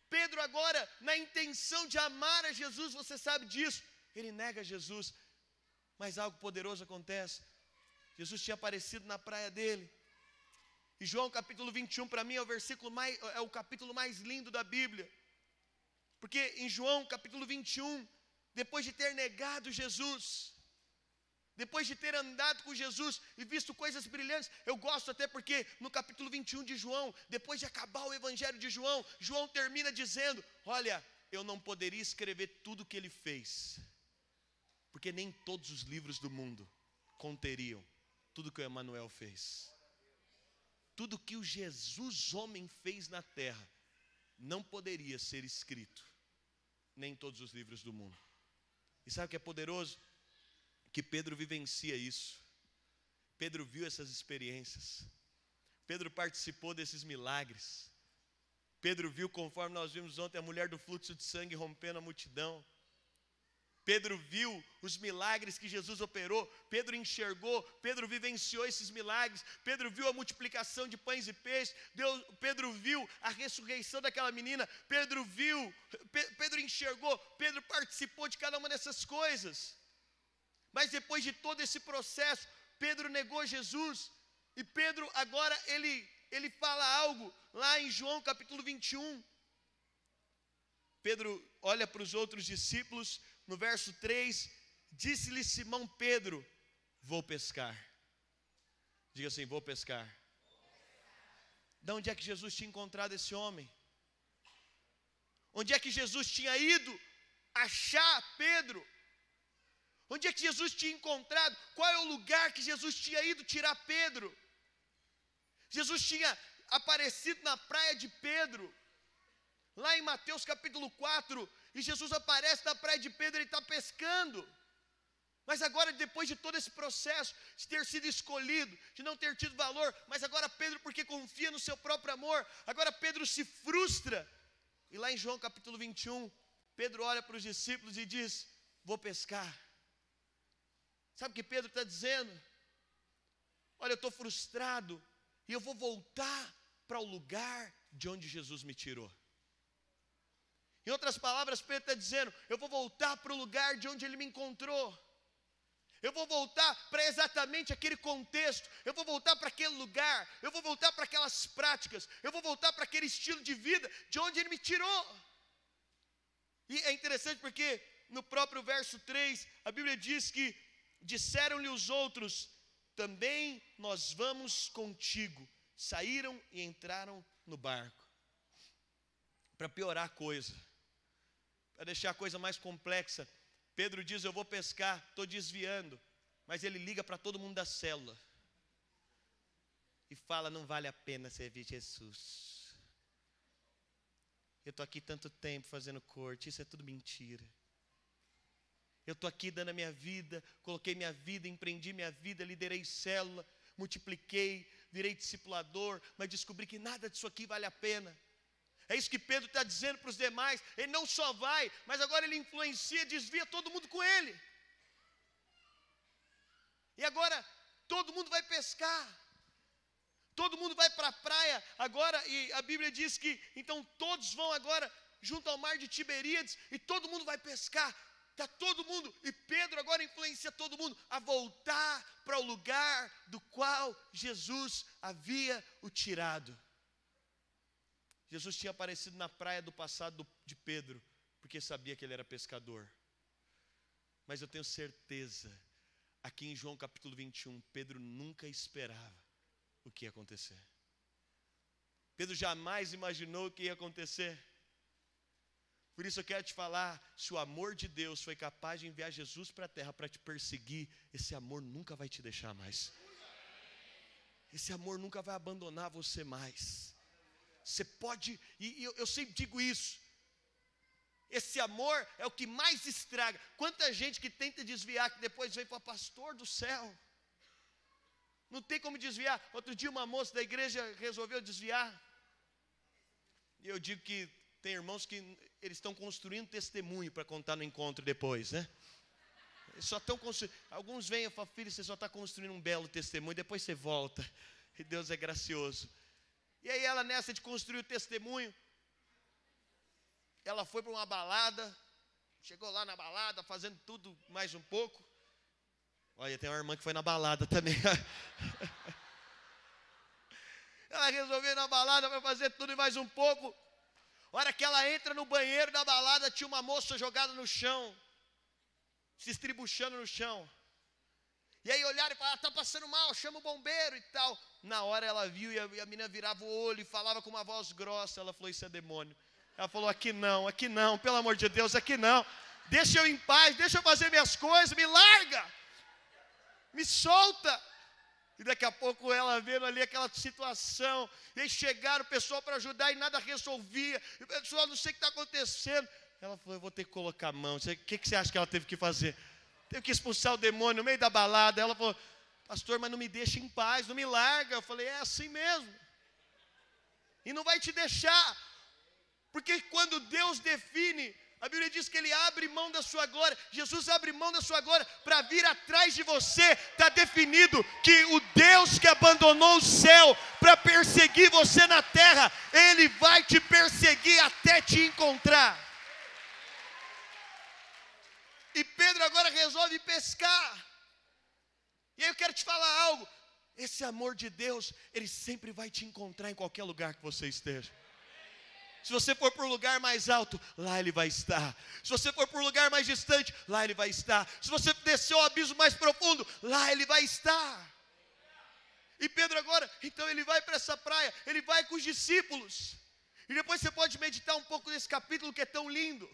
Pedro agora, na intenção de amar a Jesus, você sabe disso, ele nega Jesus. Mas algo poderoso acontece. Jesus tinha aparecido na praia dele. E João capítulo 21 para mim é o capítulo mais lindo da Bíblia. Porque em João capítulo 21, depois de ter negado Jesus, depois de ter andado com Jesus e visto coisas brilhantes, eu gosto até porque no capítulo 21 de João, depois de acabar o evangelho de João, João termina dizendo: olha, eu não poderia escrever tudo o que ele fez, porque nem todos os livros do mundo conteriam tudo que o Emanuel fez. Tudo que o Jesus homem fez na terra não poderia ser escrito, nem todos os livros do mundo. E sabe o que é poderoso? Que Pedro vivencia isso. Pedro viu essas experiências. Pedro participou desses milagres. Pedro viu, conforme nós vimos ontem, a mulher do fluxo de sangue rompendo a multidão. Pedro viu os milagres que Jesus operou. Pedro enxergou, Pedro vivenciou esses milagres. Pedro viu a multiplicação de pães e peixes. Pedro viu a ressurreição daquela menina. Pedro enxergou, Pedro participou de cada uma dessas coisas. Mas depois de todo esse processo, Pedro negou Jesus. E Pedro agora, ele fala algo lá em João capítulo 21. Pedro olha para os outros discípulos, no verso 3, disse-lhe Simão Pedro: vou pescar. Diga assim: vou pescar. De onde é que Jesus tinha encontrado esse homem? Onde é que Jesus tinha ido achar Pedro? Onde é que Jesus tinha encontrado? Qual é o lugar que Jesus tinha ido tirar Pedro? Jesus tinha aparecido na praia de Pedro, lá em Mateus capítulo 4, e Jesus aparece na praia de Pedro, ele está pescando. Mas agora, depois de todo esse processo, de ter sido escolhido, de não ter tido valor, mas agora Pedro, porque confia no seu próprio amor, agora Pedro se frustra. E lá em João capítulo 21, Pedro olha para os discípulos e diz: vou pescar. Sabe o que Pedro está dizendo? Olha, eu estou frustrado e eu vou voltar para o lugar de onde Jesus me tirou. Em outras palavras, Pedro está dizendo: eu vou voltar para o lugar de onde ele me encontrou. Eu vou voltar para exatamente aquele contexto, eu vou voltar para aquele lugar, eu vou voltar para aquelas práticas, eu vou voltar para aquele estilo de vida de onde ele me tirou. E é interessante porque no próprio verso 3, a Bíblia diz que disseram-lhe os outros: também nós vamos contigo. Saíram e entraram no barco. Para piorar a coisa, para deixar a coisa mais complexa, Pedro diz: eu vou pescar, estou desviando. Mas ele liga para todo mundo da célula e fala: não vale a pena servir Jesus. Eu estou aqui tanto tempo fazendo corte, isso é tudo mentira. Eu estou aqui dando a minha vida, coloquei minha vida, empreendi minha vida, liderei célula, multipliquei, virei discipulador, mas descobri que nada disso aqui vale a pena. É isso que Pedro está dizendo para os demais. Ele não só vai, mas agora ele influencia, desvia todo mundo com ele. E agora todo mundo vai pescar. Todo mundo vai para a praia agora, e a Bíblia diz que então todos vão agora junto ao mar de Tiberíades e todo mundo vai pescar. Está todo mundo, e Pedro agora influencia todo mundo a voltar para o lugar do qual Jesus havia o tirado. Jesus tinha aparecido na praia do passado de Pedro, porque sabia que ele era pescador. Mas eu tenho certeza, aqui em João capítulo 21, Pedro nunca esperava o que ia acontecer. Pedro jamais imaginou o que ia acontecer. Por isso eu quero te falar, se o amor de Deus foi capaz de enviar Jesus para a terra para te perseguir, esse amor nunca vai te deixar mais. Esse amor nunca vai abandonar você mais. Você pode, e eu sempre digo isso, esse amor é o que mais estraga. Quanta gente que tenta desviar, que depois vem para pastor do céu. Não tem como desviar. Outro dia uma moça da igreja resolveu desviar. E eu digo que tem irmãos que eles estão construindo testemunho para contar no encontro depois, né? Eles só estão construindo. Alguns vêm e falam: filho, você só está construindo um belo testemunho, depois você volta. E Deus é gracioso. E aí ela, nessa de construir o testemunho, ela foi para uma balada, chegou lá na balada, fazendo tudo mais um pouco. Olha, tem uma irmã que foi na balada também. Ela resolveu ir na balada para fazer tudo e mais um pouco. A hora que ela entra no banheiro da balada, tinha uma moça jogada no chão, se estribuchando no chão. E aí olharam e falaram: está passando mal, chama o bombeiro e tal. Na hora ela viu e a menina virava o olho e falava com uma voz grossa. Ela falou: isso é demônio. Ela falou: aqui não, pelo amor de Deus, aqui não. Deixa eu em paz, deixa eu fazer minhas coisas, me larga, me solta. E daqui a pouco ela vendo ali aquela situação, e aí chegaram o pessoal para ajudar e nada resolvia. E o pessoal: não sei o que está acontecendo. Ela falou: eu vou ter que colocar a mão. O que você acha que ela teve que fazer? Teve que expulsar o demônio no meio da balada. Ela falou: pastor, mas não me deixa em paz, não me larga. Eu falei: é assim mesmo. E não vai te deixar. Porque quando Deus define, a Bíblia diz que Ele abre mão da sua glória. Jesus abre mão da sua glória para vir atrás de você. Está definido que o Deus que abandonou o céu para perseguir você na terra, Ele vai te perseguir até te encontrar. E Pedro agora resolve pescar. E aí eu quero te falar algo. Esse amor de Deus, Ele sempre vai te encontrar em qualquer lugar que você esteja. Se você for para o lugar mais alto, lá Ele vai estar. Se você for para o lugar mais distante, lá Ele vai estar. Se você descer ao abismo mais profundo, lá Ele vai estar. E Pedro agora, então ele vai para essa praia, ele vai com os discípulos. E depois você pode meditar um pouco nesse capítulo que é tão lindo.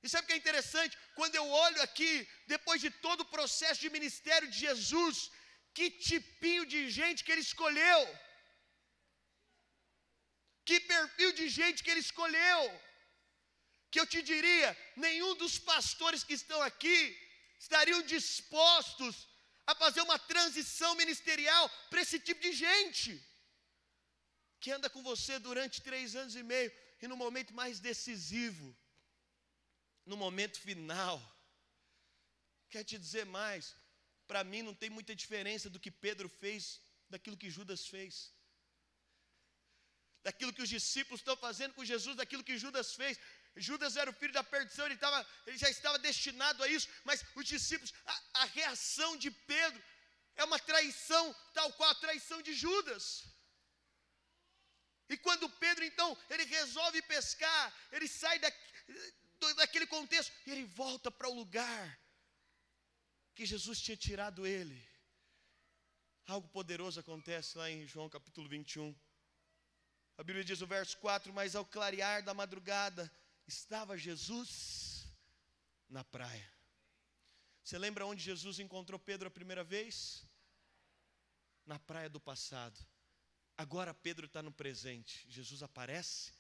E sabe o que é interessante? Quando eu olho aqui, depois de todo o processo de ministério de Jesus, que tipinho de gente que ele escolheu. Que perfil de gente que ele escolheu. Que eu te diria, nenhum dos pastores que estão aqui estariam dispostos a fazer uma transição ministerial para esse tipo de gente. Que anda com você durante 3 anos e meio e no momento mais decisivo, no momento final. Quer te dizer mais, para mim não tem muita diferença do que Pedro fez, daquilo que Judas fez. Daquilo que os discípulos estão fazendo com Jesus, daquilo que Judas fez. Judas era o filho da perdição, ele já estava destinado a isso, mas os discípulos, a reação de Pedro é uma traição, tal qual a traição de Judas. E quando Pedro então, ele resolve pescar, ele sai daquele contexto, e ele volta para o lugar que Jesus tinha tirado ele. Algo poderoso acontece lá em João capítulo 21. A Bíblia diz no verso 4, mas ao clarear da madrugada, estava Jesus na praia. Você lembra onde Jesus encontrou Pedro a primeira vez? Na praia do passado. Agora Pedro está no presente. Jesus aparece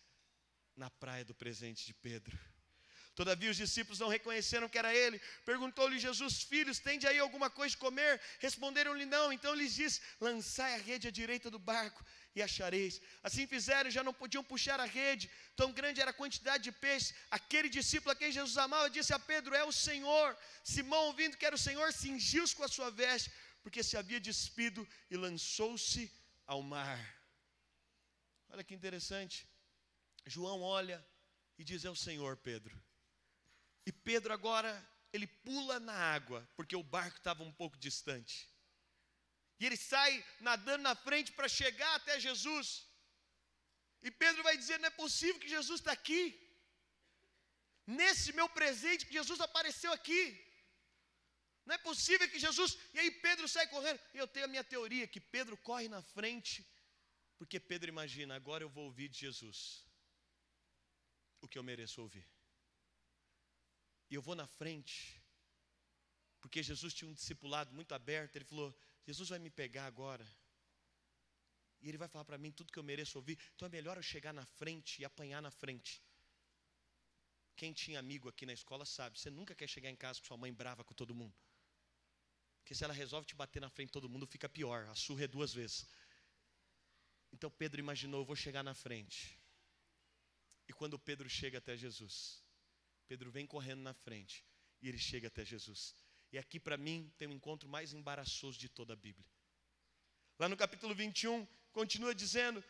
na praia do presente de Pedro. Todavia os discípulos não reconheceram que era ele. Perguntou-lhe Jesus, filhos, tende aí alguma coisa de comer? Responderam-lhe não. Então lhes disse, lançai a rede à direita do barco e achareis. Assim fizeram, já não podiam puxar a rede, tão grande era a quantidade de peixes. Aquele discípulo a quem Jesus amava disse a Pedro, é o Senhor. Simão, ouvindo que era o Senhor, cingiu-se com a sua veste, porque se havia despido, e lançou-se ao mar. Olha que interessante. João olha e diz, é o Senhor, Pedro. E Pedro agora, ele pula na água, porque o barco estava um pouco distante. E ele sai nadando na frente para chegar até Jesus. E Pedro vai dizer, não é possível que Jesus está aqui. Nesse meu presente que Jesus apareceu aqui. Não é possível que Jesus... E aí Pedro sai correndo. E eu tenho a minha teoria, que Pedro corre na frente, porque Pedro imagina, agora eu vou ouvir de Jesus o que eu mereço ouvir. E eu vou na frente, porque Jesus tinha um discipulado muito aberto. Ele falou, Jesus vai me pegar agora, e Ele vai falar para mim tudo que eu mereço ouvir. Então é melhor eu chegar na frente e apanhar na frente. Quem tinha amigo aqui na escola sabe, você nunca quer chegar em casa com sua mãe brava com todo mundo. Porque se ela resolve te bater na frente de todo mundo, fica pior, a surra é 2 vezes. Então Pedro imaginou, eu vou chegar na frente. E quando Pedro chega até Jesus, Pedro vem correndo na frente e ele chega até Jesus. E aqui para mim tem o encontro mais embaraçoso de toda a Bíblia. Lá no capítulo 21, continua dizendo,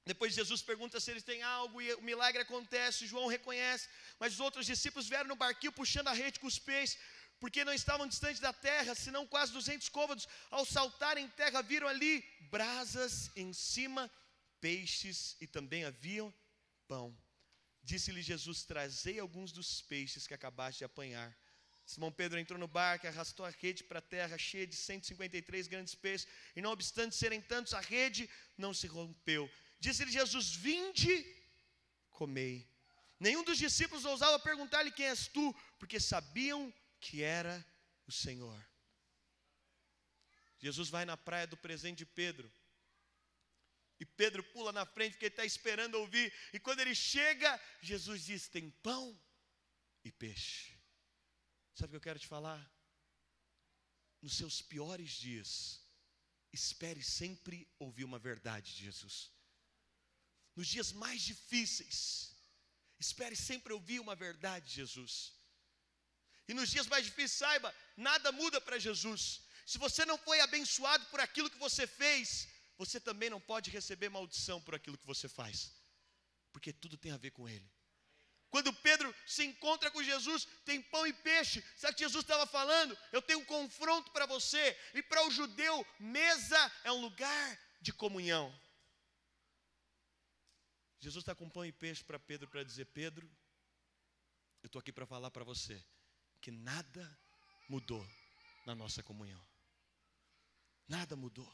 depois Jesus pergunta se eles têm algo e o milagre acontece, João reconhece, mas os outros discípulos vieram no barquinho puxando a rede com os peixes, porque não estavam distantes da terra, senão quase 200 côvados. Ao saltarem em terra, viram ali brasas em cima, peixes e também haviam pão. Disse-lhe Jesus, trazei alguns dos peixes que acabaste de apanhar. Simão Pedro entrou no barco e arrastou a rede para a terra, cheia de 153 grandes peixes. E não obstante serem tantos, a rede não se rompeu. Disse-lhe Jesus, vinde, comei. Nenhum dos discípulos ousava perguntar-lhe, quem és tu? Porque sabiam que era o Senhor. Jesus vai na praia do presente de Pedro. E Pedro pula na frente porque ele está esperando ouvir. E quando ele chega, Jesus diz, tem pão e peixe. Sabe o que eu quero te falar? Nos seus piores dias, espere sempre ouvir uma verdade de Jesus. Nos dias mais difíceis, espere sempre ouvir uma verdade de Jesus. E nos dias mais difíceis, saiba, nada muda para Jesus. Se você não foi abençoado por aquilo que você fez, você também não pode receber maldição por aquilo que você faz, porque tudo tem a ver com Ele. Quando Pedro se encontra com Jesus, tem pão e peixe. Sabe o que Jesus estava falando? Eu tenho um confronto para você. E para o judeu, mesa é um lugar de comunhão. Jesus está com pão e peixe para Pedro, para dizer, Pedro, eu estou aqui para falar para você, que nada mudou na nossa comunhão. Nada mudou.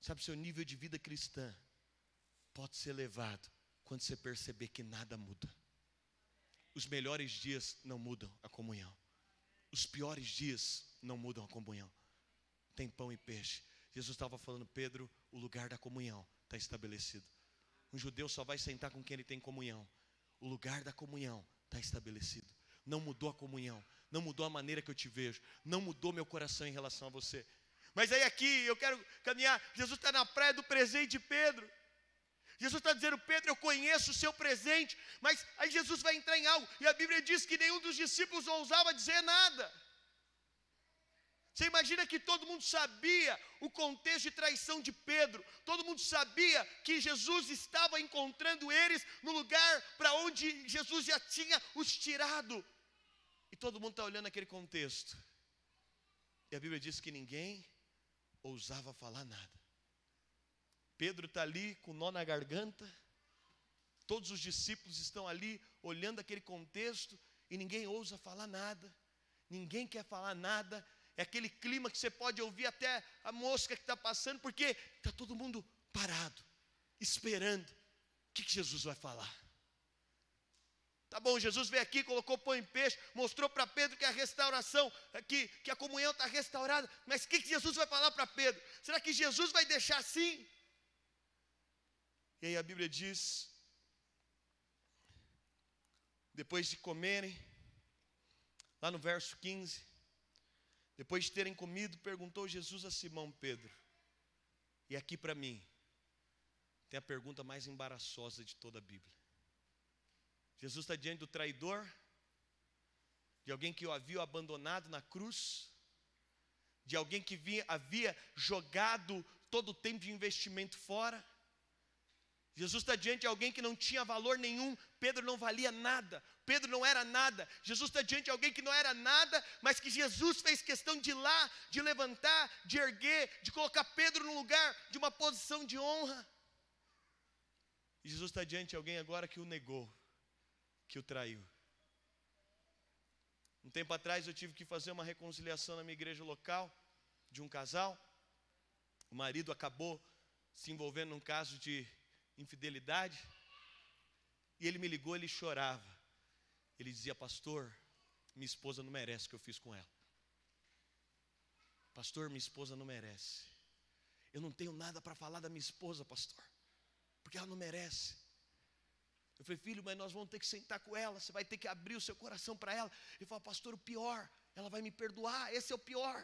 Sabe, seu nível de vida cristã pode ser levado quando você perceber que nada muda. Os melhores dias não mudam a comunhão. Os piores dias não mudam a comunhão. Tem pão e peixe. Jesus estava falando, Pedro, o lugar da comunhão está estabelecido. Um judeu só vai sentar com quem ele tem comunhão. O lugar da comunhão está estabelecido. Não mudou a comunhão. Não mudou a maneira que eu te vejo. Não mudou meu coração em relação a você. Mas aí aqui eu quero caminhar. Jesus está na praia do presente de Pedro. Jesus está dizendo, Pedro, eu conheço o seu presente. Mas aí Jesus vai entrar em algo. E a Bíblia diz que nenhum dos discípulos ousava dizer nada. Você imagina que todo mundo sabia o contexto de traição de Pedro. Todo mundo sabia que Jesus estava encontrando eles no lugar para onde Jesus já tinha os tirado. E todo mundo está olhando aquele contexto. E a Bíblia diz que ninguém ousava falar nada. Pedro está ali com nó na garganta. Todos os discípulos estão ali olhando aquele contexto e ninguém ousa falar nada. Ninguém quer falar nada. É aquele clima que você pode ouvir até a mosca que está passando, porque está todo mundo parado, esperando. O que Jesus vai falar? Tá bom, Jesus veio aqui, colocou pão e peixe, mostrou para Pedro que a restauração, que a comunhão está restaurada. Mas o que Jesus vai falar para Pedro? Será que Jesus vai deixar assim? E aí a Bíblia diz, depois de comerem, lá no verso 15, depois de terem comido, perguntou Jesus a Simão Pedro. E aqui para mim, tem a pergunta mais embaraçosa de toda a Bíblia. Jesus está diante do traidor, de alguém que o havia abandonado na cruz, de alguém que havia jogado todo o tempo de investimento fora. Jesus está diante de alguém que não tinha valor nenhum. Pedro não valia nada. Pedro não era nada. Jesus está diante de alguém que não era nada, mas que Jesus fez questão de ir lá, de levantar, de erguer, de colocar Pedro num lugar de uma posição de honra. E Jesus está diante de alguém agora que o negou, que o traiu. Um tempo atrás eu tive que fazer uma reconciliação na minha igreja local, de um casal. O marido acabou se envolvendo num caso de infidelidade, e ele me ligou, ele chorava. Ele dizia, pastor, minha esposa não merece o que eu fiz com ela. Pastor, minha esposa não merece. Eu não tenho nada para falar da minha esposa, pastor, porque ela não merece. Eu falei, filho, mas nós vamos ter que sentar com ela, você vai ter que abrir o seu coração para ela. Ele falou, pastor, o pior, ela vai me perdoar, esse é o pior.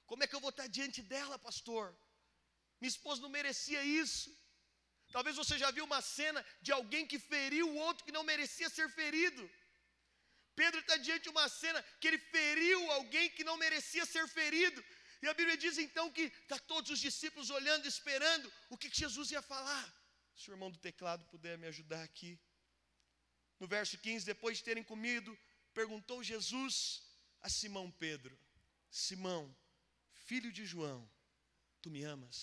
Como é que eu vou estar diante dela, pastor? Minha esposa não merecia isso. Talvez você já viu uma cena de alguém que feriu o outro que não merecia ser ferido. Pedro está diante de uma cena que ele feriu alguém que não merecia ser ferido. E a Bíblia diz então que está todos os discípulos olhando, esperando o que Jesus ia falar. Se o irmão do teclado puder me ajudar aqui. No verso 15, depois de terem comido, perguntou Jesus a Simão Pedro, Simão, filho de João, tu me amas?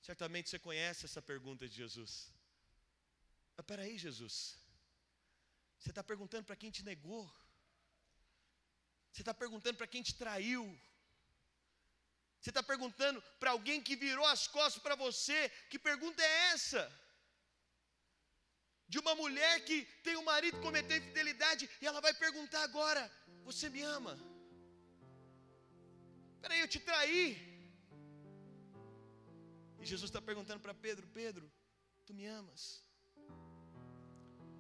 Certamente você conhece essa pergunta de Jesus. Mas peraí, Jesus, você está perguntando para quem te negou, você está perguntando para quem te traiu, você está perguntando para alguém que virou as costas para você. Que pergunta é essa? De uma mulher que tem um marido que cometeu infidelidade, e ela vai perguntar agora, você me ama? Peraí, eu te traí. E Jesus está perguntando para Pedro, Pedro, tu me amas?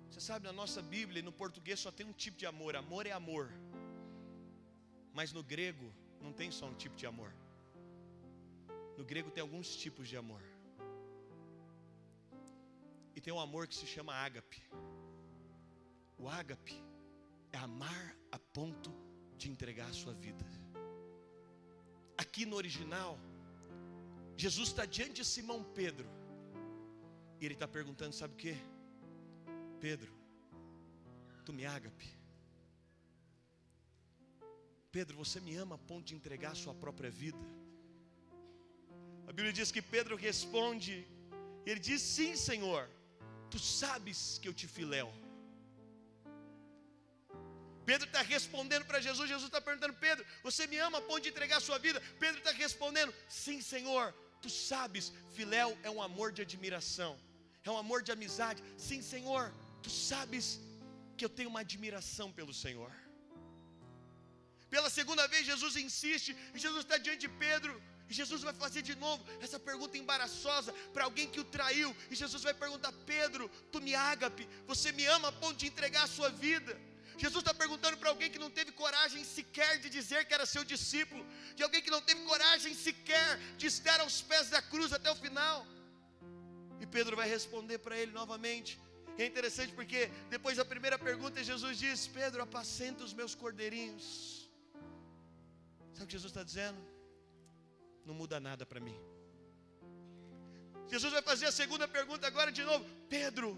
Você sabe, na nossa Bíblia e no português só tem um tipo de amor. Amor é amor. Mas no grego não tem só um tipo de amor. No grego tem alguns tipos de amor. E tem um amor que se chama ágape. O ágape é amar a ponto de entregar a sua vida. Aqui no original, Jesus está diante de Simão Pedro, e ele está perguntando, sabe o que? Pedro, tu me ágape? Pedro, você me ama a ponto de entregar a sua própria vida? A Bíblia diz que Pedro responde, e ele diz, sim, Senhor, tu sabes que eu te filéu. Pedro está respondendo para Jesus, Jesus está perguntando, Pedro, você me ama a ponto de entregar a sua vida? Pedro está respondendo, sim, Senhor, Tu sabes, filéu é um amor de admiração, é um amor de amizade. Sim, Senhor, Tu sabes que eu tenho uma admiração pelo Senhor. Pela segunda vez Jesus insiste, e Jesus está diante de Pedro, e Jesus vai fazer de novo essa pergunta embaraçosa para alguém que o traiu. E Jesus vai perguntar: Pedro, tu me ágape, você me ama a ponto de entregar a sua vida? Jesus está perguntando para alguém que não teve coragem sequer de dizer que era seu discípulo, de alguém que não teve coragem sequer de estar aos pés da cruz até o final. E Pedro vai responder para ele novamente. E é interessante porque depois da primeira pergunta Jesus diz: Pedro, apacenta os meus cordeirinhos. Sabe o que Jesus está dizendo? Não muda nada para mim. Jesus vai fazer a segunda pergunta agora de novo: Pedro,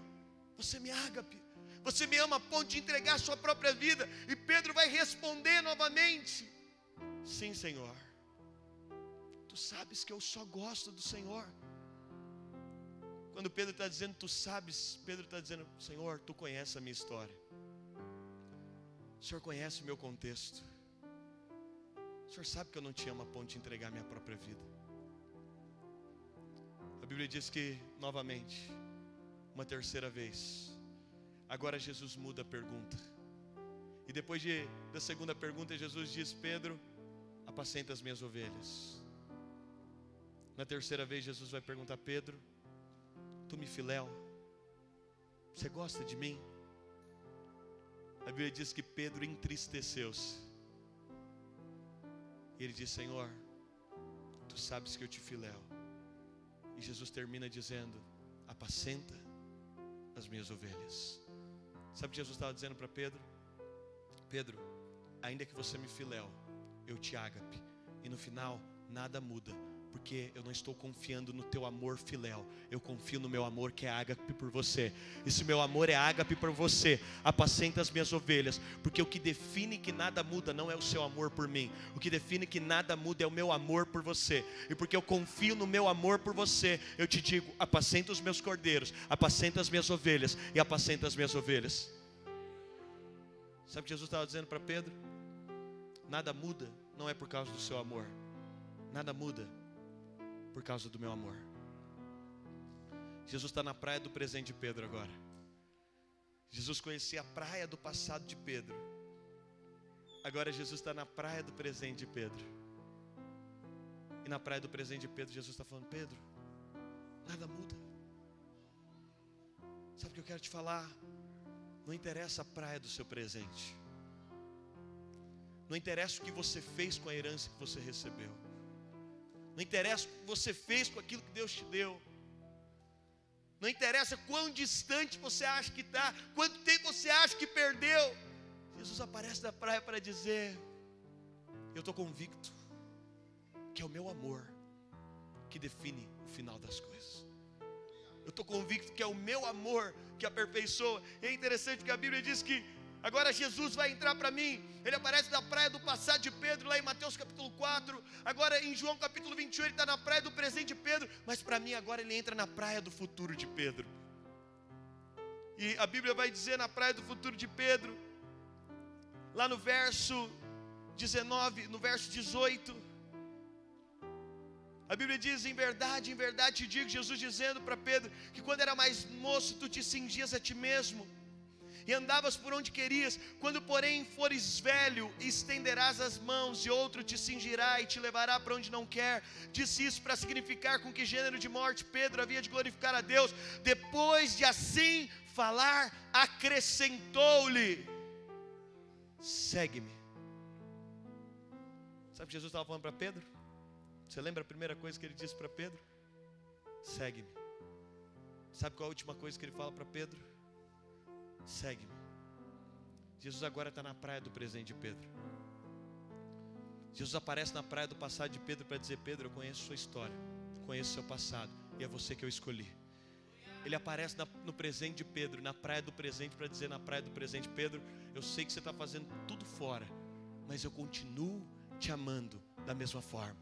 você me ágape, você me ama a ponto de entregar a sua própria vida? E Pedro vai responder novamente: sim, Senhor, Tu sabes que eu só gosto do Senhor. Quando Pedro está dizendo Tu sabes, Pedro está dizendo: Senhor, Tu conhece a minha história, o Senhor conhece o meu contexto, o Senhor sabe que eu não te amo a ponto de entregar a minha própria vida. A Bíblia diz que, novamente, uma terceira vez, agora Jesus muda a pergunta. E depois da segunda pergunta, Jesus diz: Pedro, apacenta as minhas ovelhas. Na terceira vez, Jesus vai perguntar: Pedro, tu me filéu, você gosta de mim? A Bíblia diz que Pedro entristeceu-se. E ele diz: Senhor, Tu sabes que eu te filéu. E Jesus termina dizendo: apacenta as minhas ovelhas. Sabe o que Jesus estava dizendo para Pedro? Pedro, ainda que você me filéu, eu te ágape. E no final, nada muda, porque eu não estou confiando no teu amor filéu, eu confio no meu amor que é ágape por você. E se meu amor é ágape por você, apacenta as minhas ovelhas, porque o que define que nada muda não é o seu amor por mim, o que define que nada muda é o meu amor por você. E porque eu confio no meu amor por você, eu te digo: apacenta os meus cordeiros, apacenta as minhas ovelhas e apacenta as minhas ovelhas. Sabe o que Jesus estava dizendo para Pedro? Nada muda, não é por causa do seu amor, nada muda por causa do meu amor. Jesus está na praia do presente de Pedro agora. Jesus conhecia a praia do passado de Pedro. Agora Jesus está na praia do presente de Pedro. E na praia do presente de Pedro, Jesus está falando: Pedro, nada muda. Sabe o que eu quero te falar? Não interessa a praia do seu presente, não interessa o que você fez com a herança que você recebeu, não interessa o que você fez com aquilo que Deus te deu, não interessa quão distante você acha que está, quanto tempo você acha que perdeu. Jesus aparece na praia para dizer: eu estou convicto que é o meu amor que define o final das coisas. Eu estou convicto que é o meu amor que aperfeiçoa. E é interessante porque a Bíblia diz que agora Jesus vai entrar para mim. Ele aparece na praia do passado de Pedro, lá em Mateus capítulo 4. Agora em João capítulo 21 ele está na praia do presente de Pedro. Mas para mim agora ele entra na praia do futuro de Pedro. E a Bíblia vai dizer na praia do futuro de Pedro, lá no verso 19, no verso 18, a Bíblia diz: em verdade te digo, Jesus dizendo para Pedro, que quando era mais moço tu te cingias a ti mesmo e andavas por onde querias. Quando porém fores velho, estenderás as mãos e outro te cingirá e te levará para onde não quer. Disse isso para significar com que gênero de morte Pedro havia de glorificar a Deus. Depois de assim falar, acrescentou-lhe: segue-me. Sabe o que Jesus estava falando para Pedro? Você lembra a primeira coisa que ele disse para Pedro? Segue-me. Sabe qual a última coisa que ele fala para Pedro? Segue-me. Jesus agora está na praia do presente de Pedro. Jesus aparece na praia do passado de Pedro para dizer: Pedro, eu conheço sua história, conheço seu passado, e é você que eu escolhi. Ele aparece no presente de Pedro, na praia do presente, para dizer na praia do presente: Pedro, eu sei que você está fazendo tudo fora, mas eu continuo te amando da mesma forma.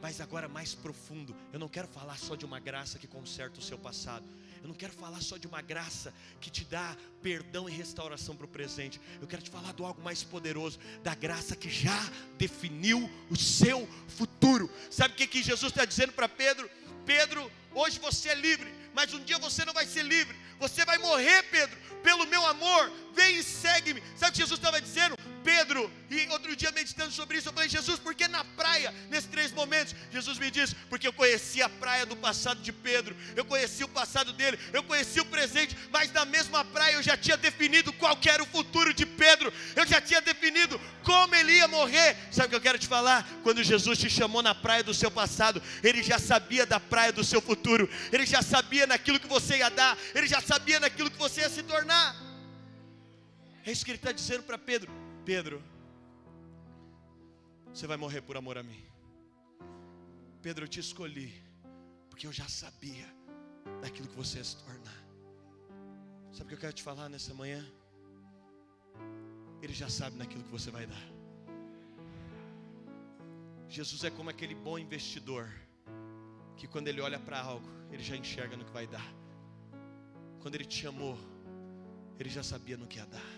Mas agora mais profundo, eu não quero falar só de uma graça que conserta o seu passado, Eu não quero falar só de uma graça que te dá perdão e restauração para o presente. Eu quero te falar de algo mais poderoso, da graça que já definiu o seu futuro. Sabe o que Jesus está dizendo para Pedro? Pedro, hoje você é livre, mas um dia você não vai ser livre. Você vai morrer, Pedro, pelo meu amor. Vem e segue-me. Sabe o que Jesus estava dizendo? Pedro, e outro dia meditando sobre isso, eu falei: Jesus, por que na praia, nesses 3 momentos? Jesus me disse: porque eu conheci a praia do passado de Pedro, eu conheci o passado dele, eu conheci o presente, mas na mesma praia eu já tinha definido qual que era o futuro de Pedro, eu já tinha definido como ele ia morrer. Sabe o que eu quero te falar? Quando Jesus te chamou na praia do seu passado, ele já sabia da praia do seu futuro, ele já sabia naquilo que você ia dar, ele já sabia naquilo que você ia se tornar. É isso que ele está dizendo para Pedro: Pedro, você vai morrer por amor a mim. Pedro, eu te escolhi porque eu já sabia daquilo que você ia se tornar. Sabe o que eu quero te falar nessa manhã? Ele já sabe naquilo que você vai dar. Jesus é como aquele bom investidor que quando ele olha para algo, ele já enxerga no que vai dar. Quando ele te chamou, ele já sabia no que ia dar.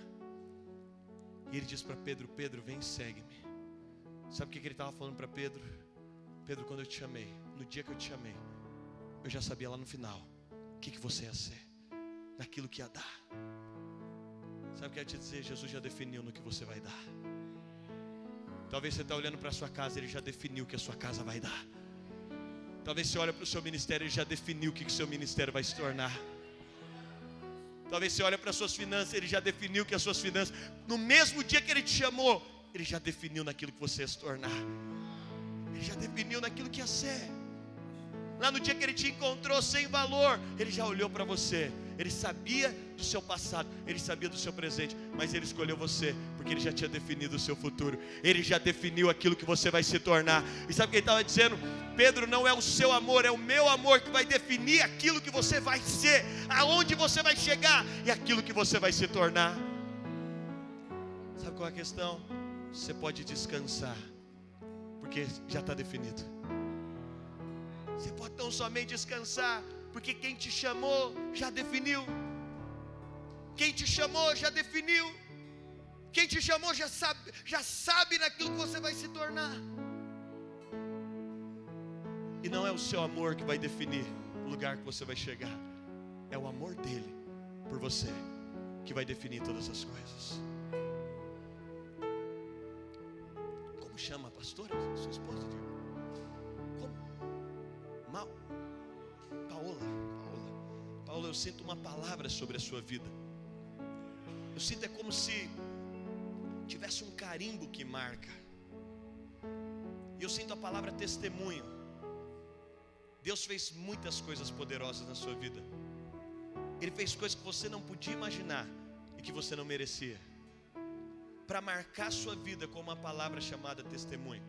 E ele diz para Pedro: Pedro, vem e segue-me. Sabe o que ele estava falando para Pedro? Pedro, quando eu te chamei, no dia que eu te chamei, eu já sabia lá no final o que você ia ser, naquilo que ia dar. Sabe o que eu ia te dizer? Jesus já definiu no que você vai dar. Talvez você está olhando para a sua casa, ele já definiu o que a sua casa vai dar. Talvez você olhe para o seu ministério, ele já definiu o que o seu ministério vai se tornar. Talvez você olhe para as suas finanças, ele já definiu que as suas finanças, no mesmo dia que ele te chamou, ele já definiu naquilo que você ia se tornar. Ele já definiu naquilo que ia ser. Lá no dia que ele te encontrou sem valor, ele já olhou para você. Ele sabia do seu passado, ele sabia do seu presente, mas ele escolheu você, porque ele já tinha definido o seu futuro. Ele já definiu aquilo que você vai se tornar. E sabe o que ele estava dizendo? Pedro, não é o seu amor, é o meu amor que vai definir aquilo que você vai ser, aonde você vai chegar e aquilo que você vai se tornar. Sabe qual é a questão? Você pode descansar, porque já está definido. Você pode tão somente descansar, porque quem te chamou já definiu. Quem te chamou já definiu. Quem te chamou já sabe naquilo que você vai se tornar. E não é o seu amor que vai definir o lugar que você vai chegar. É o amor dele por você que vai definir todas as coisas. Como chama a pastora? Sua esposa? Como? Paola, eu sinto uma palavra sobre a sua vida. Eu sinto é como se tivesse um carimbo que marca. E eu sinto a palavra testemunho. Deus fez muitas coisas poderosas na sua vida. Ele fez coisas que você não podia imaginar e que você não merecia, para marcar a sua vida com uma palavra chamada testemunho.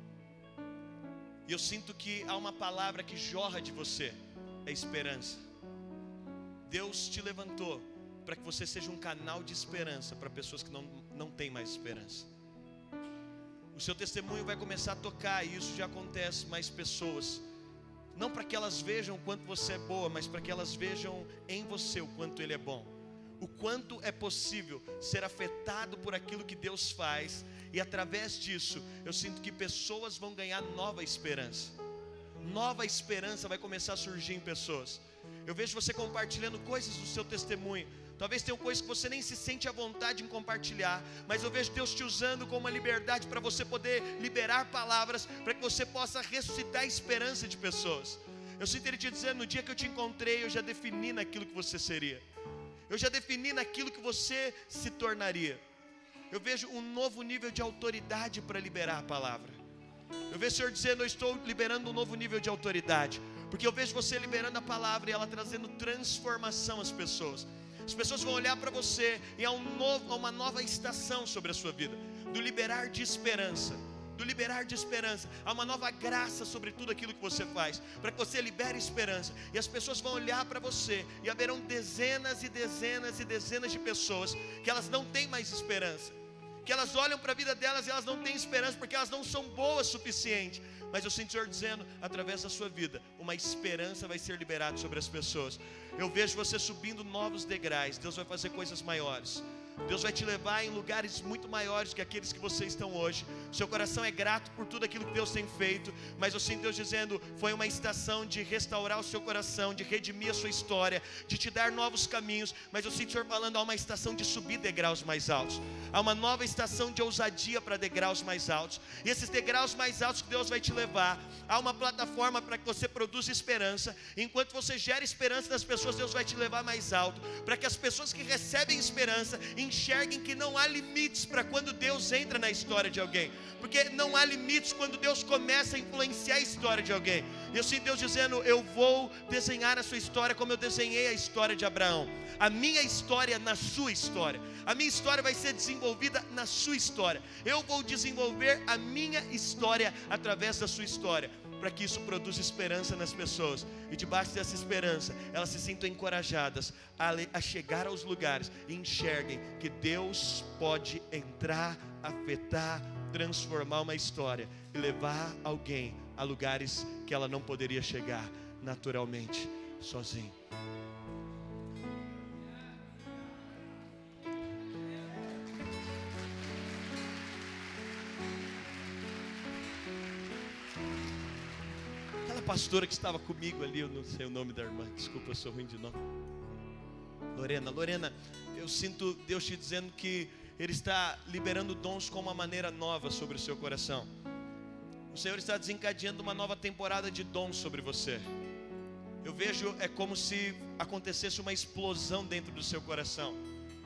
E eu sinto que há uma palavra que jorra de você, é esperança. Deus te levantou para que você seja um canal de esperança para pessoas que não têm mais esperança. O seu testemunho vai começar a tocar, e isso já acontece, mais pessoas, não para que elas vejam o quanto você é boa, mas para que elas vejam em você o quanto Ele é bom, o quanto é possível ser afetado por aquilo que Deus faz. E através disso, eu sinto que pessoas vão ganhar nova esperança. Nova esperança vai começar a surgir em pessoas. Eu vejo você compartilhando coisas do seu testemunho. Talvez tenham coisas que você nem se sente à vontade em compartilhar, mas eu vejo Deus te usando com uma liberdade para você poder liberar palavras, para que você possa ressuscitar a esperança de pessoas. Eu sinto Ele te dizendo: no dia que eu te encontrei, eu já defini naquilo que você seria. Eu já defini naquilo que você se tornaria. Eu vejo um novo nível de autoridade para liberar a palavra. Eu vejo o Senhor dizendo: eu estou liberando um novo nível de autoridade, porque eu vejo você liberando a palavra e ela trazendo transformação às pessoas. As pessoas vão olhar para você e há uma nova estação sobre a sua vida, do liberar de esperança. Do liberar de esperança, há uma nova graça sobre tudo aquilo que você faz, para que você libere esperança. E as pessoas vão olhar para você e haverão dezenas e dezenas e dezenas de pessoas que elas não têm mais esperança, que elas olham para a vida delas e elas não têm esperança, porque elas não são boas o suficiente. mas eu sinto o Senhor dizendo, através da sua vida, uma esperança vai ser liberada sobre as pessoas. Eu vejo você subindo novos degraus. Deus vai fazer coisas maiores. Deus vai te levar em lugares muito maiores que aqueles que vocês estão hoje. Seu coração é grato por tudo aquilo que Deus tem feito, mas eu sinto Deus dizendo, foi uma estação de restaurar o seu coração, de redimir a sua história, de te dar novos caminhos. Mas eu sinto o Senhor falando, há uma estação de subir degraus mais altos. Há uma nova estação de ousadia para degraus mais altos. E esses degraus mais altos que Deus vai te levar, há uma plataforma para que você produza esperança. Enquanto você gera esperança nas pessoas, Deus vai te levar mais alto, para que as pessoas que recebem esperança enxerguem que não há limites para quando Deus entra na história de alguém, porque não há limites quando Deus começa a influenciar a história de alguém. Eu sinto Deus dizendo, eu vou desenhar a sua história como eu desenhei a história de Abraão. A minha história na sua história. A minha história vai ser desenvolvida na sua história. Eu vou desenvolver a minha história através da sua história, para que isso produza esperança nas pessoas, e debaixo dessa esperança, elas se sintam encorajadas a chegar aos lugares e enxerguem que Deus pode entrar, afetar, transformar uma história e levar alguém a lugares que ela não poderia chegar naturalmente, sozinho. Pastora que estava comigo ali, eu não sei o nome da irmã, desculpa, eu sou ruim de nome. Lorena, eu sinto Deus te dizendo que Ele está liberando dons com uma maneira nova sobre o seu coração. O Senhor está desencadeando uma nova temporada de dons sobre você. Eu vejo, é como se acontecesse uma explosão dentro do seu coração,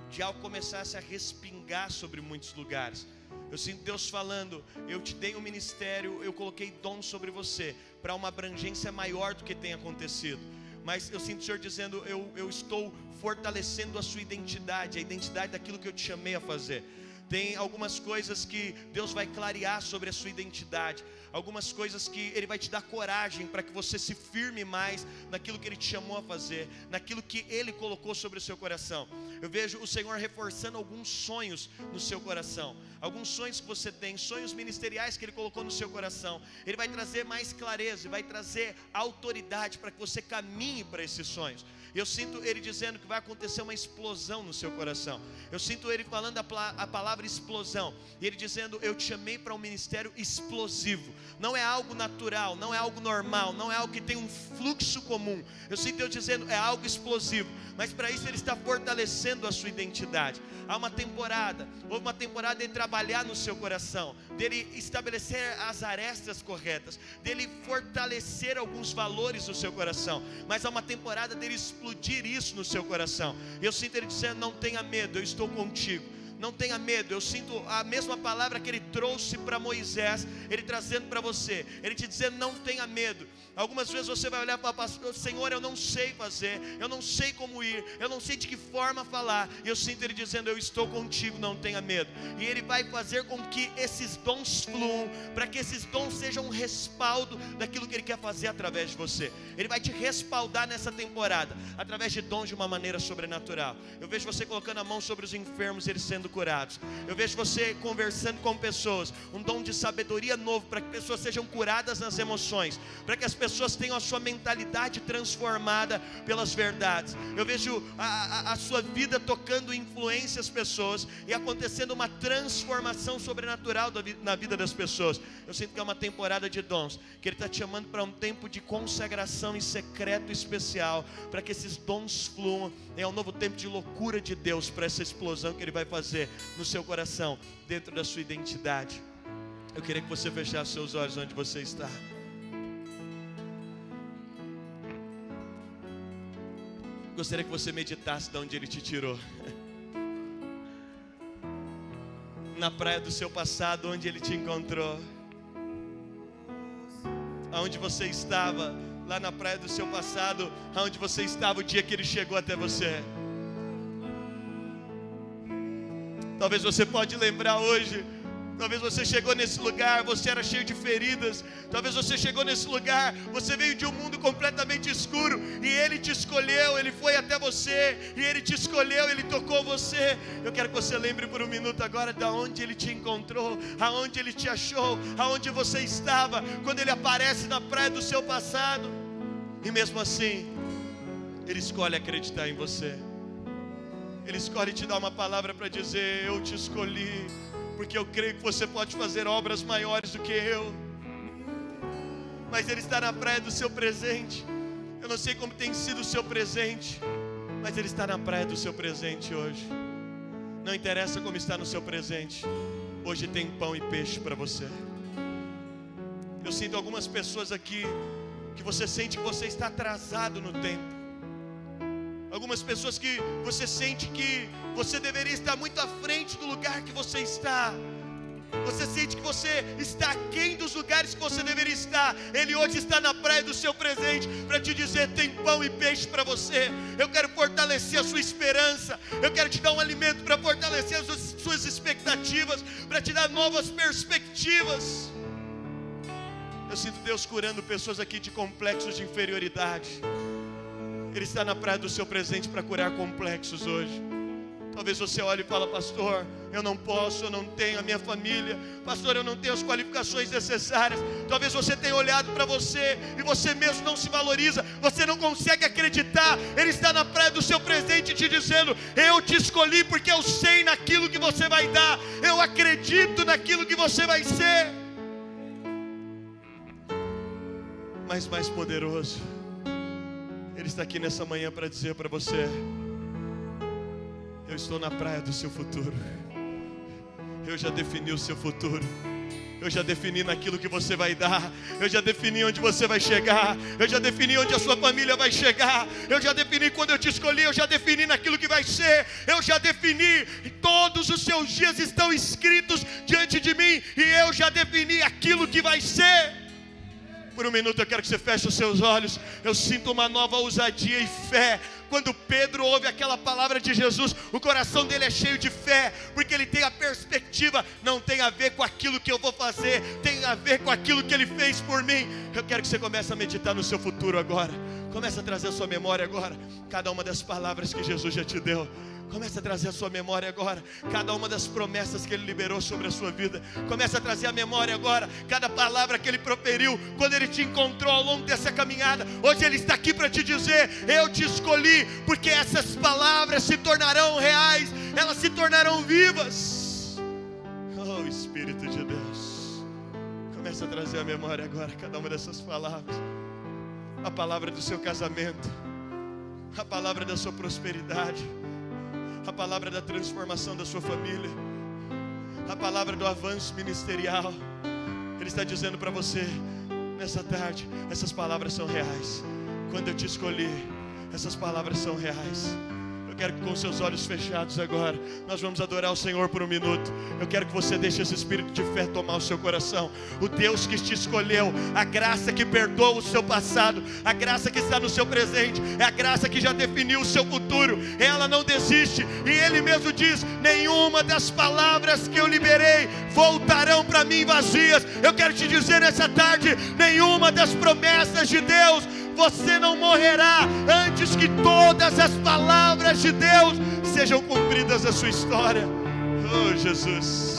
de algo começasse a respingar sobre muitos lugares. Eu sinto Deus falando, eu te dei um ministério, eu coloquei dons sobre você, para uma abrangência maior do que tem acontecido. Mas eu sinto o Senhor dizendo, eu estou fortalecendo a sua identidade, a identidade daquilo que eu te chamei a fazer. Tem algumas coisas que Deus vai clarear sobre a sua identidade, algumas coisas que Ele vai te dar coragem para que você se firme mais naquilo que Ele te chamou a fazer, naquilo que Ele colocou sobre o seu coração. Eu vejo o Senhor reforçando alguns sonhos no seu coração, alguns sonhos que você tem, sonhos ministeriais que Ele colocou no seu coração. Ele vai trazer mais clareza, vai trazer autoridade para que você caminhe para esses sonhos. Eu sinto Ele dizendo que vai acontecer uma explosão no seu coração. Eu sinto Ele falando a palavra explosão, e Ele dizendo, eu te chamei para um ministério explosivo. Não é algo natural, não é algo normal, não é algo que tem um fluxo comum. Eu sinto Deus dizendo, é algo explosivo. Mas para isso Ele está fortalecendo a sua identidade. Há uma temporada, houve uma temporada de trabalhar no seu coração, dele estabelecer as arestas corretas, dele fortalecer alguns valores no seu coração. Mas há uma temporada dele explodir isso no seu coração. Eu sinto Ele dizendo, não tenha medo, eu estou contigo. Não tenha medo. Eu sinto a mesma palavra que Ele trouxe para Moisés, Ele trazendo para você, Ele te dizendo, não tenha medo. Algumas vezes você vai olhar para o pastor, Senhor, eu não sei fazer, eu não sei como ir, eu não sei de que forma falar. E eu sinto Ele dizendo, eu estou contigo, não tenha medo. E Ele vai fazer com que esses dons fluam, para que esses dons sejam um respaldo daquilo que Ele quer fazer através de você. Ele vai te respaldar nessa temporada, através de dons de uma maneira sobrenatural. Eu vejo você colocando a mão sobre os enfermos, eles sendo curados. Eu vejo você conversando com pessoas, um dom de sabedoria novo, para que pessoas sejam curadas nas emoções, para que as pessoas tenham a sua mentalidade transformada pelas verdades. Eu vejo a sua vida tocando influência às pessoas e acontecendo uma transformação sobrenatural na vida das pessoas. Eu sinto que é uma temporada de dons, que Ele está te chamando para um tempo de consagração em secreto especial, para que esses dons fluam. É um novo tempo de loucura de Deus, para essa explosão que Ele vai fazer no seu coração, dentro da sua identidade. Eu queria que você fechasse seus olhos onde você está. Gostaria que você meditasse de onde Ele te tirou. Na praia do seu passado, onde Ele te encontrou. Aonde você estava, lá na praia do seu passado, aonde você estava o dia que Ele chegou até você. Talvez você pode lembrar hoje Talvez você chegou nesse lugar, você era cheio de feridas. Talvez você chegou nesse lugar, você veio de um mundo completamente escuro, e Ele te escolheu, Ele foi até você, e Ele te escolheu, Ele tocou você. Eu quero que você lembre por um minuto agora de onde Ele te encontrou, aonde Ele te achou, aonde você estava, quando Ele aparece na praia do seu passado. E mesmo assim, Ele escolhe acreditar em você. Ele escolhe te dar uma palavra para dizer: eu te escolhi, porque eu creio que você pode fazer obras maiores do que eu. Mas Ele está na praia do seu presente. Eu não sei como tem sido o seu presente, mas Ele está na praia do seu presente hoje. Não interessa como está no seu presente, hoje tem pão e peixe para você. Eu sinto algumas pessoas aqui que você sente que você está atrasado no tempo. Algumas pessoas que você sente que você deveria estar muito à frente do lugar que você está. Você sente que você está aquém dos lugares que você deveria estar. Ele hoje está na praia do seu presente para te dizer: tem pão e peixe para você. Eu quero fortalecer a sua esperança. Eu quero te dar um alimento para fortalecer as suas expectativas, para te dar novas perspectivas. Eu sinto Deus curando pessoas aqui de complexos de inferioridade. Ele está na praia do seu presente para curar complexos hoje. Talvez você olhe e fale: pastor, eu não posso, eu não tenho a minha família. Pastor, eu não tenho as qualificações necessárias. Talvez você tenha olhado para você e você mesmo não se valoriza. Você não consegue acreditar. Ele está na praia do seu presente te dizendo: eu te escolhi porque eu sei naquilo que você vai dar. Eu acredito naquilo que você vai ser. Mas mais poderoso, Ele está aqui nessa manhã para dizer para você: eu estou na praia do seu futuro. Eu já defini o seu futuro. Eu já defini naquilo que você vai dar. Eu já defini onde você vai chegar. Eu já defini onde a sua família vai chegar. Eu já defini quando eu te escolhi. Eu já defini naquilo que vai ser. Eu já defini. E todos os seus dias estão escritos diante de mim. E eu já defini aquilo que vai ser. Por um minuto eu quero que você feche os seus olhos. Eu sinto uma nova ousadia e fé. Quando Pedro ouve aquela palavra de Jesus, o coração dele é cheio de fé, porque ele tem a perspectiva. Não tem a ver com aquilo que eu vou fazer, tem a ver com aquilo que Ele fez por mim. Eu quero que você comece a meditar no seu futuro agora. Comece a trazer a sua memória agora cada uma das palavras que Jesus já te deu. Comece a trazer a sua memória agora cada uma das promessas que Ele liberou sobre a sua vida. Comece a trazer a memória agora cada palavra que Ele proferiu quando Ele te encontrou ao longo dessa caminhada. Hoje Ele está aqui para te dizer: eu te escolhi, porque essas palavras se tornarão reais, elas se tornarão vivas. Oh, Espírito de Deus, comece a trazer a memória agora cada uma dessas palavras. A palavra do seu casamento, a palavra da sua prosperidade, a palavra da transformação da sua família, a palavra do avanço ministerial. Ele está dizendo para você nessa tarde: essas palavras são reais. Quando eu te escolhi, essas palavras são reais. Eu quero que com seus olhos fechados agora, nós vamos adorar o Senhor por um minuto. Eu quero que você deixe esse espírito de fé tomar o seu coração. O Deus que te escolheu, a graça que perdoa o seu passado, a graça que está no seu presente, é a graça que já definiu o seu futuro. Ela não desiste, e Ele mesmo diz: nenhuma das palavras que eu liberei voltarão para mim vazias. Eu quero te dizer nessa tarde: nenhuma das promessas de Deus, você não morrerá antes que todas as palavras de Deus sejam cumpridas na sua história. Oh, Jesus.